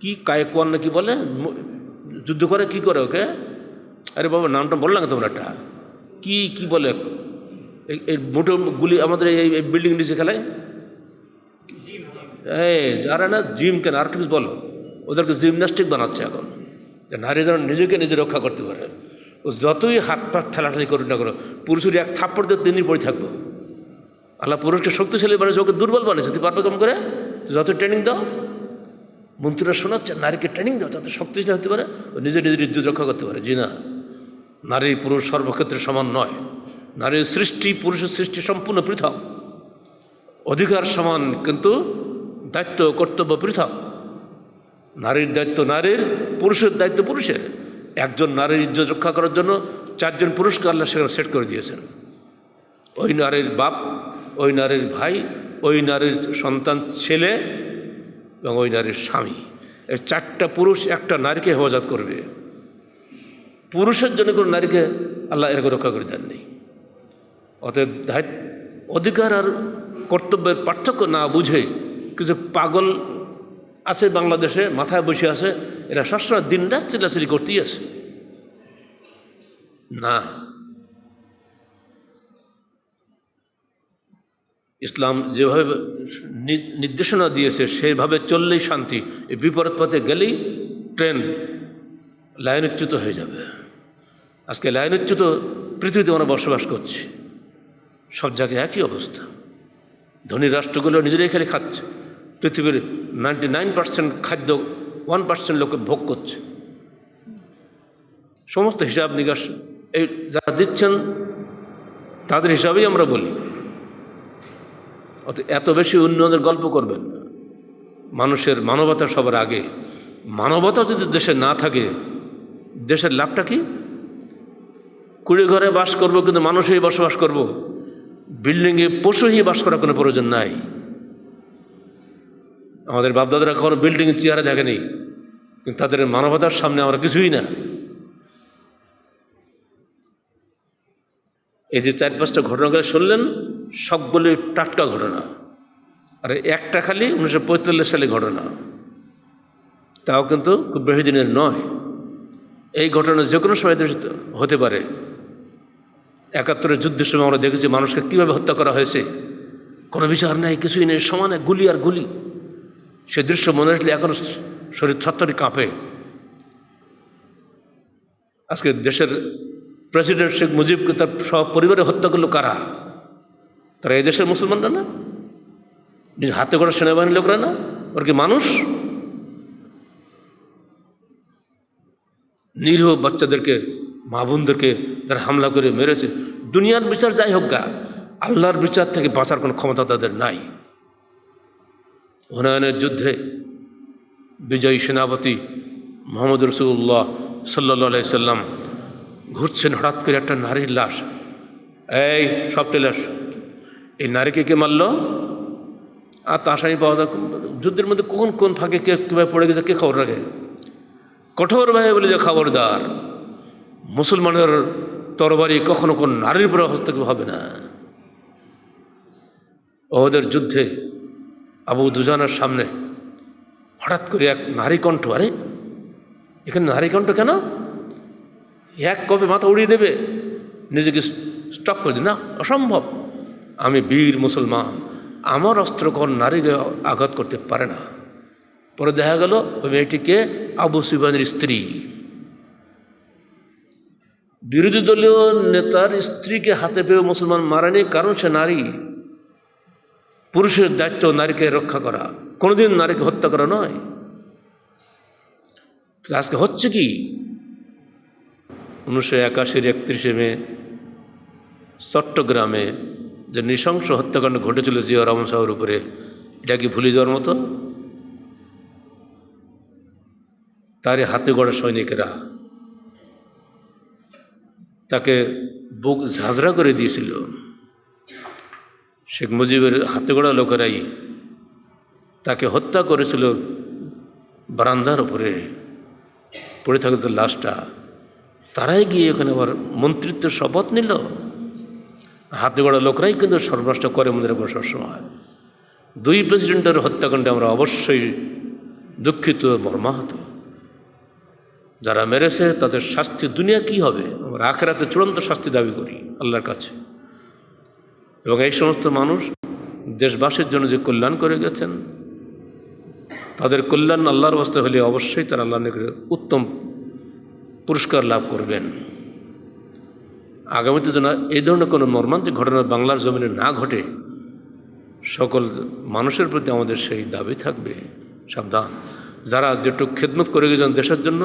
কি কায়েকওয়ান না কি বলে, যুদ্ধ করে কি করে ওকে, আরে বাবা নামটা বললাম তোমরা, একটা কি কি বলে এই মোটো গুলি আমাদের এই বিল্ডিং নিচে খেলায়, যারা না জিম কেন আর কিছু বলো, ওদেরকে জিমন্যাস্টিক বানাচ্ছে এখন, যে নারী যেন নিজেকে নিজে রক্ষা করতে পারে। ও যতই হাত পা ঠেলাঠালি করুক না করো, পুরুষের এক থাপ্পড় দিয়ে 3 দিন পরে থাকবো। আল্লাহ পুরুষকে শক্তিশালী বানিয়েছে, ওকে দুর্বল বানিয়েছে। তুই পারবে কেমন করে? যত ট্রেনিং দাও, মন্ত্রীরা শোনাচ্ছে নারীকে ট্রেনিং দাও যাতে শক্তিশালী হতে পারে, ও নিজের ইজ্জত রক্ষা করতে পারে। জি না, নারী পুরুষ সর্বক্ষেত্রে সমান নয়। নারীর সৃষ্টি পুরুষের সৃষ্টি সম্পূর্ণ পৃথক। অধিকার সমান, কিন্তু দায়িত্ব কর্তব্য পৃথক। নারীর দায়িত্ব নারীর, পুরুষের দায়িত্ব পুরুষের। একজন নারীর ইজ্জত রক্ষা করার জন্য 4 জন পুরুষকে আল্লাহ সেখানে সেট করে দিয়েছেন। ওই নারীর বাপ, ওই নারীর ভাই, ওই নারীর সন্তান ছেলে এবং ওই নারীর স্বামী, এই 4টা পুরুষ একটা নারীকে হেফাজত করবে। পুরুষের জন্য কোনো নারীকে আল্লাহ এরকম রক্ষা করে দেননি। অতএব অধিকার আর কর্তব্যের পার্থক্য না বুঝে কিছু পাগল আছে বাংলাদেশে, মাথায় বসে আছে, এরা সবসময় দিনরাত চিল্লাচিল্লি করতেই আছে। না, ইসলাম যেভাবে নির্দেশনা দিয়েছে সেভাবে চললেই শান্তি। এই বিপরীত পথে গেলেই ট্রেন লাইনচ্যুত হয়ে যাবে। আজকে লাইনচ্যুত পৃথিবীতে আমরা বসবাস করছি, সব জায়গায় একই অবস্থা। ধনী রাষ্ট্রগুলো নিজেরাই খালি খাচ্ছে, পৃথিবীর 99% খাদ্য 1% লোকে ভোগ করছে। সমস্ত হিসাব নিকাশ এই যারা দিচ্ছেন তাদের হিসাবেই আমরা বলি। এত বেশি উন্নয়নের গল্প করবেন না। মানুষের মানবতা সবার আগে। মানবতা যদি দেশে না থাকে, দেশের লাভটা কি? কুড়ি ঘরে বাস করব, কিন্তু মানুষই বসবাস করব। বিল্ডিংয়ে পশুই বাস করার কোনো প্রয়োজন নাই। আমাদের বাপদাদারা কখনো বিল্ডিংয়ের চেহারা দেখেনি, কিন্তু তাদের মানবতার সামনে আমরা কিছুই না। এই যে 4-5টা ঘটনাগুলো শুনলেন, সবগুলি টাটকা ঘটনা। আর একটা খালি 1945 সালে ঘটনা, তাও কিন্তু খুব বেশি দিনের নয়। এই ঘটনা যে কোনো সময় হতে পারে। 71-এর যুদ্ধের সময় আমরা দেখেছি মানুষকে কীভাবে হত্যা করা হয়েছে, কোনো বিচার নেই, কিছুই নেই, সমানে গুলি আর গুলি। সে দৃশ্য মনে আসলে এখন শরীর থরথরে কাঁপে। আজকে দেশের প্রেসিডেন্ট শেখ মুজিবকে তার সব পরিবারে হত্যা করলো কারা? তারা এই দেশের মুসলমানরা না? নিজ হাতে করা সেনাবাহিনীর লোকরা না? ওর কি মানুষ? নিরীহ বাচ্চাদেরকে, মা বোনদেরকে যারা হামলা করে মেরেছে, দুনিয়ার বিচার যাই হোক গা, আল্লাহর বিচার থেকে বাঁচার কোনো ক্ষমতা তাদের নাই। হুনায়নের যুদ্ধে বিজয়ী সেনাপতি মোহাম্মদ রসুল্লাহ সাল্লাল্লাহু আলাইহি সাল্লাম ঘুরছেন, হঠাৎ করে একটা নারীর লাশ, এই সবটা লাশ, এই নারীকে কে মারল? আর তা আসামি পাওয়া যায়। যুদ্ধের মধ্যে কখন কোন ফাঁকে কে কীভাবে পড়ে গেছে কে খবর রাখে? কঠোর ভাবে বলে যে খবরদার, মুসলমানের তরবারি কখনো কোন নারীর উপরে হস্তক্ষেপ হবে না। ওদের যুদ্ধে আবু দুজানার সামনে হঠাৎ করে এক নারী কণ্ঠ, আরে এখানে নারী কণ্ঠ কেন? এক কপে মাথা উড়িয়ে দেবে, নিজেকে স্টপ করে দিন, না অসম্ভব, আমি বীর মুসলমান, আমার অস্ত্র কোন নারীকে আঘাত করতে পারে না। পরে দেখা গেল ওই মেয়েটিকে আবু সুফিয়ানের স্ত্রী। বিরোধী দলীয় নেতার স্ত্রীকে হাতে পেয়ে মুসলমান মারেনি, কারণ সে নারী। পুরুষের দায়িত্ব নারীকে রক্ষা করা, কোনোদিন নারীকে হত্যা করা নয়। আজকে হচ্ছে কি? 1981-এর 31শে মে চট্টগ্রামে যে নৃশংস হত্যাকাণ্ড ঘটেছিল জিয়া রহমান সাহেবের উপরে, এটা কি ভুলে যাওয়ার মতো? তারই হাতে গড়া সৈনিকেরা তাকে বুক ঝাঁঝরা করে দিয়েছিল। শেখ মুজিবের হাতে গড়া লোকেরাই তাকে হত্যা করেছিল। বারান্দার উপরে পড়ে থাকত লাশটা, তারাই গিয়ে ওখানে আবার মন্ত্রিত্বের শপথ নিল। হাতে গড়া লোকরাই কিন্তু সর্বনাশ করে মনে রাখবো সবসময়। 2 প্রেসিডেন্টের হত্যাকাণ্ডে আমরা অবশ্যই দুঃখিত, মর্মাহত। যারা মেরেছে তাদের শাস্তি দুনিয়া কি হবে, আমরা আখিরাতে চূড়ান্ত শাস্তি দাবি করি আল্লাহর কাছে। এবং এই সমস্ত মানুষ দেশবাসীর জন্য যে কল্যাণ করে গেছেন, তাদের কল্যাণ আল্লাহর বাস্তে হলে অবশ্যই তারা আল্লাহর নিকটে উত্তম পুরস্কার লাভ করবেন। আগামীতে যেন এই ধরনের কোনো মর্মান্তিক ঘটনা বাংলার জমিনে না ঘটে, সকল মানুষের প্রতি আমাদের সেই দাবি থাকবে, সাবধান। যারা যেটুকু খেদমত করে গেছেন দেশের জন্য,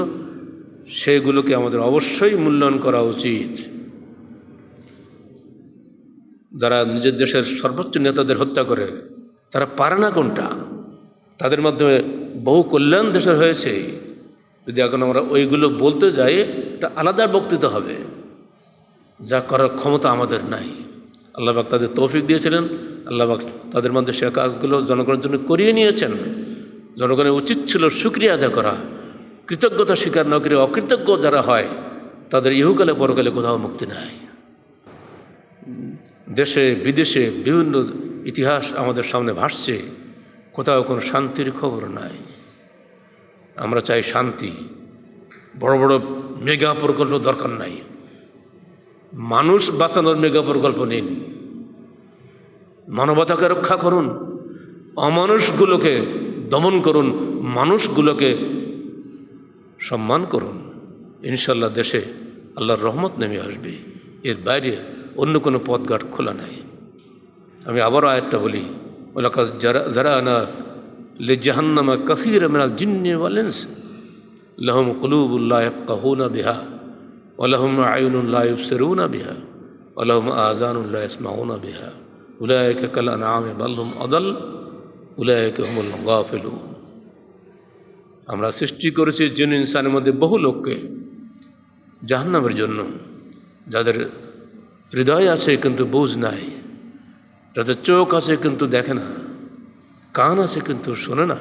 সেইগুলোকে আমাদের অবশ্যই মূল্যায়ন করা উচিত। যারা নিজের দেশের সর্বোচ্চ নেতাদের হত্যা করে, তারা পারে না কোনটা? তাদের মাধ্যমে বহু কল্যাণ দেশের হয়েছে। যদি এখন আমরা ওইগুলো বলতে যাই, এটা আলাদা বক্তৃতা হবে, যা করার ক্ষমতা আমাদের নাই। আল্লাহ পাক তাদের তৌফিক দিয়েছিলেন, আল্লাহ পাক তাদের মধ্যে সে কাজগুলো জনগণের জন্য করিয়ে নিয়েছেন। জনগণের উচিত ছিল শুকরিয়া আদায় করা, কৃতজ্ঞতা স্বীকার না করে অকৃতজ্ঞ যারা হয়, তাদের ইহকালে পরকালে কোথাও মুক্তি নাই। দেশে বিদেশে বিভিন্ন ইতিহাস আমাদের সামনে ভাসছে, কোথাও কোনো শান্তির খবর নাই। আমরা চাই শান্তি। বড় বড় মেগা প্রকল্প দরকার নাই, মানুষ বাঁচানোর মেগা প্রকল্প নিন। মানবতাকে রক্ষা করুন, অমানুষগুলোকে দমন করুন, মানুষগুলোকে সম্মান করুন। ইনশাল্লাহ দেশে আল্লাহর রহমত নেমে আসবে। এর বাইরে অন্য কোনো পথঘাট খোলা নাই। আমি আবারও আয়াতটা বলি, ওয়ালাকাদ যারানা লিজাহান্নামা কাসীরাম মিনাল জিন্নি ওয়াল ইনস লাহুম কুলুবুন লা ইয়াফকাহুনা বিহা ওয়া লাহুম আ'য়ুনুন লা ইবসিরুনা বিহা ওয়া লাহুম আযানুন লা ইয়াসমাউনা বিহা উলাইকা কাল আনআমি বাল হুম আদাল উলাইকা হুমুল গাফিলুন। আমরা সৃষ্টি করেছি জিন ইনসানের মধ্যে বহু লোককে জাহান্নামের জন্য, যাদের হৃদয় আছে কিন্তু বুঝ নাই, যাদের চোখ আছে কিন্তু দেখে না, কান আছে কিন্তু শোনে না।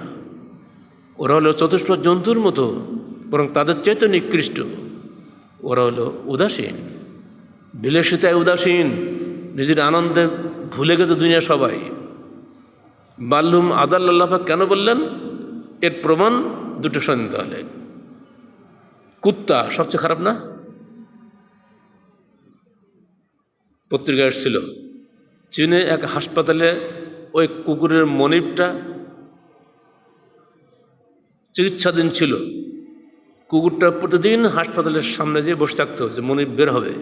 ওরা হলো চতুষ্পদ জন্তুর মতো, বরং তাদের চাইতে নিকৃষ্ট। ওরা হলো উদাসীন, বিলাসিতায় উদাসীন, নিজের আনন্দে ভুলে গেছে দুনিয়া সবাই। বাল্লুম আদাল আল্লাহ কেন বললেন? এর প্রমাণ দুটো শুনতে হলে। কুত্তা সবচেয়ে খারাপ না? পত্রিকা এসেছিল, চীনে এক হাসপাতালে ওই কুকুরের মনিবটা চিকিৎসাধীন ছিল। কুকুরটা প্রতিদিন হাসপাতালের সামনে যেয়ে বসে থাকতো যে মনিব বের হবে,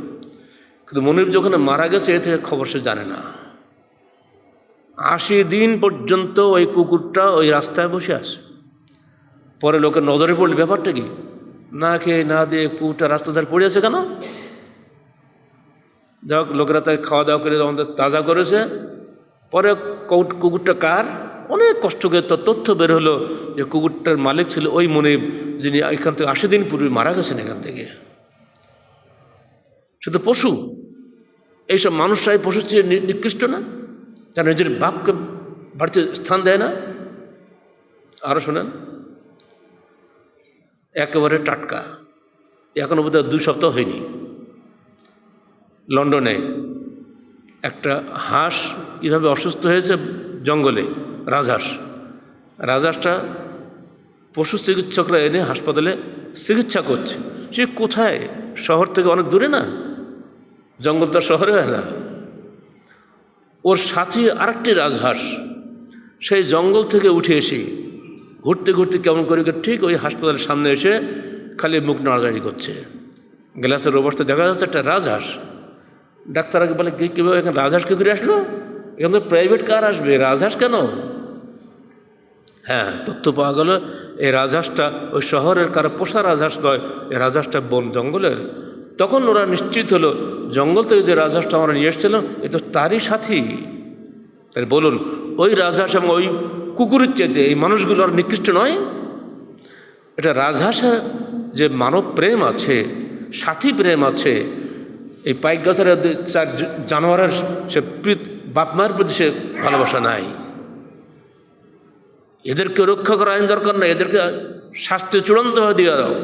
কিন্তু মনিব যখন মারা গেছে এ থেকে খবর সে জানে না। 80 দিন পর্যন্ত ওই কুকুরটা ওই রাস্তায় বসে আছে। পরে লোকের নজরে পড়ল, ব্যাপারটা কি? না খেয়ে না দিয়ে কুকুরটা রাস্তা ধারে পড়ে আছে কেন? যাই হোক, লোকেরা তাই খাওয়া দাওয়া করে আমাদের তাজা করেছে। পরে কুকুরটা কার, অনেক কষ্ট করে তথ্য বের হলো যে কুকুরটার মালিক ছিল ওই মনিব, যিনি এখান থেকে 80 দিন পূর্বে মারা গেছেন এখান থেকে। সে তো পশু। এইসব মানুষরাই পশুর চেয়ে নিকৃষ্ট না? তারা নিজের বাপকে বাড়িতে স্থান দেয় না? আরও শোনেন, একেবারে টাটকা, এখনো বোধহয় 2 সপ্তাহ হয়নি, লন্ডনে একটা হাঁস কীভাবে অসুস্থ হয়েছে জঙ্গলে, রাজহাঁসটা পশু চিকিৎসকরা এনে হাসপাতালে চিকিৎসা করছে। সে কোথায়? শহর থেকে অনেক দূরে না, জঙ্গল তো শহরে হয় না। ওর সাথী আরেকটি রাজহাঁস সেই জঙ্গল থেকে উঠে এসে ঘুরতে ঘুরতে কেমন করে ঠিক ওই হাসপাতালের সামনে এসে খালি মুখ নাড়াচাড়ি করছে। গ্লাসের অবস্থা দেখা যাচ্ছে একটা রাজহাঁস। ডাক্তার আগে বলে, কীভাবে এখানে রাজহাঁস কী করে আসলো? এখান তো প্রাইভেট কার আসবে, রাজহাঁস কেন? হ্যাঁ, তথ্য পাওয়া গেল এই রাজহাঁসটা ওই শহরের কারো পোষা রাজহাঁস নয়, এই রাজহাঁসটা বন জঙ্গলের। তখন ওরা নিশ্চিত হলো জঙ্গল থেকে যে রাজহাঁসটা আমরা নিয়ে এসেছিলাম এ তো তারই সাথী। তাই বলুন, ওই রাজহাঁস এবং ওই কুকুরের চাইতে এই মানুষগুলো আর নিকৃষ্ট নয়? এটা রাজহাঁসের যে মানব প্রেম আছে, সাথী প্রেম আছে, এই পাইক গাছের জানোয়ারের সে বাপ মায়ের প্রতি সে ভালোবাসা নাই। এদেরকে রক্ষা করা আইন দরকার নাই, এদেরকে শাস্তি চূড়ান্তভাবে দিয়ে দাও।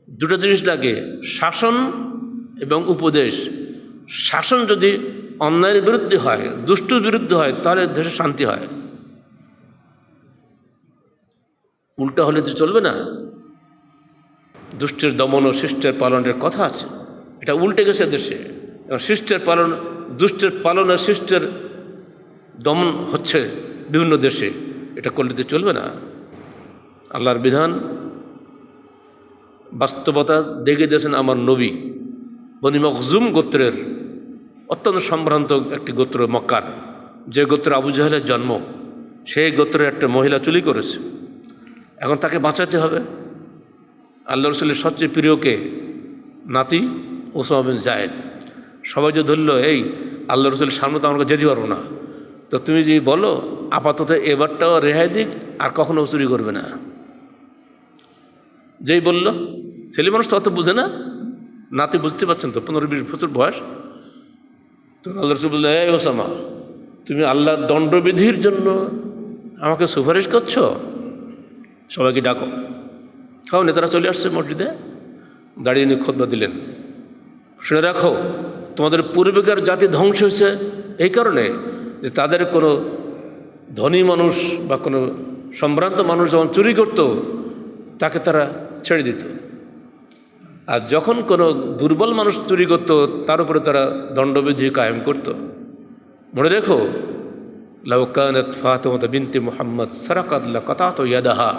দুটো জিনিস লাগে, শাসন এবং উপদেশ। শাসন যদি অন্যায়ের বিরুদ্ধে হয়, দুষ্টুর বিরুদ্ধে হয়, তাহলে দেশে শান্তি হয়। উল্টা হলে তো চলবে না। দুষ্টের দমন ও শিষ্টের পালনের কথা আছে, এটা উল্টে গেছে দেশে। এবং শিষ্টের পালন, দুষ্টের পালন আর শিষ্টের দমন হচ্ছে বিভিন্ন দেশে, এটা করলে তো চলবে না। আল্লাহর বিধান বাস্তবতা দেখে দিয়েছেন আমার নবী। বনি মখজুম গোত্রের অত্যন্ত সম্ভ্রান্ত একটি গোত্র মক্কার, যে গোত্রে আবু জাহেলের জন্ম, সেই গোত্রের একটা মহিলা চুরি করেছে। এখন তাকে বাঁচাতে হবে। আল্লাহ রসুলের সবচেয়ে প্রিয়কে নাতি উসামা বিন জায়েদ। সবাই যে ধরল, এই আল্লাহ রসুলের সামনে তো আমাকে যেতে পারবো না, তো তুমি যে বলো আপাতত এবারটাও রেহাই দিক, আর কখনো চুরি করবে না। যেই বলল, ছেলে মানুষ তো অত বুঝে না, নাতি বুঝতে পারছেন তো, 15-20 বছর বয়স। তো আল্লাহ রসুল বললো, এই ওসামা, তুমি আল্লাহর দণ্ডবিধির জন্য আমাকে সুপারিশ করছো? সবাইকে ডাকো। সব নেতারা চলে আসছে মসজিদে, দাঁড়িয়ে নিয়ে খুতবা দিলেন। শুনে রাখো, তোমাদের পূর্বেকার জাতি ধ্বংস হয়েছে এই কারণে যে তাদের কোনো ধনী মানুষ বা কোনো সম্ভ্রান্ত মানুষ যখন চুরি করত, তাকে তারা ছেড়ে দিত, আর যখন কোনো দুর্বল মানুষ চুরি করত, তার উপরে তারা দণ্ডবিধি কায়েম করত। মনে রেখো, লাউ কানাত ফাতিমা বিনতে মুহাম্মদ সারাকাত লাকাতাতু ইয়াদাহা,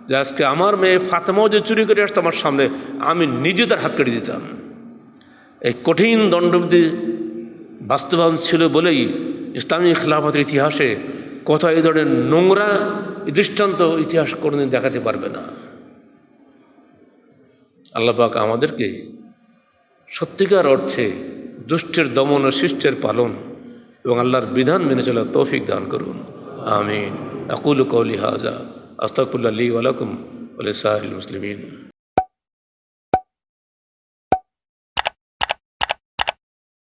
যে আজকে আমার মেয়ে ফাতেমাও যে চুরি করে আসতো আমার সামনে, আমি নিজে তার হাত কেটে দিতাম। এই কঠিন দণ্ডবিধি বাস্তবায়ন ছিল বলেই ইসলামী খিলাফতের ইতিহাসে কোথাও এই ধরনের নোংরা দৃষ্টান্ত ইতিহাস কোনোদিন দেখাতে পারবে না। আল্লাহ পাক আমাদেরকে সত্যিকার অর্থে দুষ্টের দমন ও শিষ্টের পালন এবং আল্লাহর বিধান মেনে চলার তৌফিক দান করুন। আমিন। আকুলু কওলি হাযা আস্তাগফিরুল্লাহ লি ওয়া লাকুম ওয়া লিসাইরিল মুসলিমিন।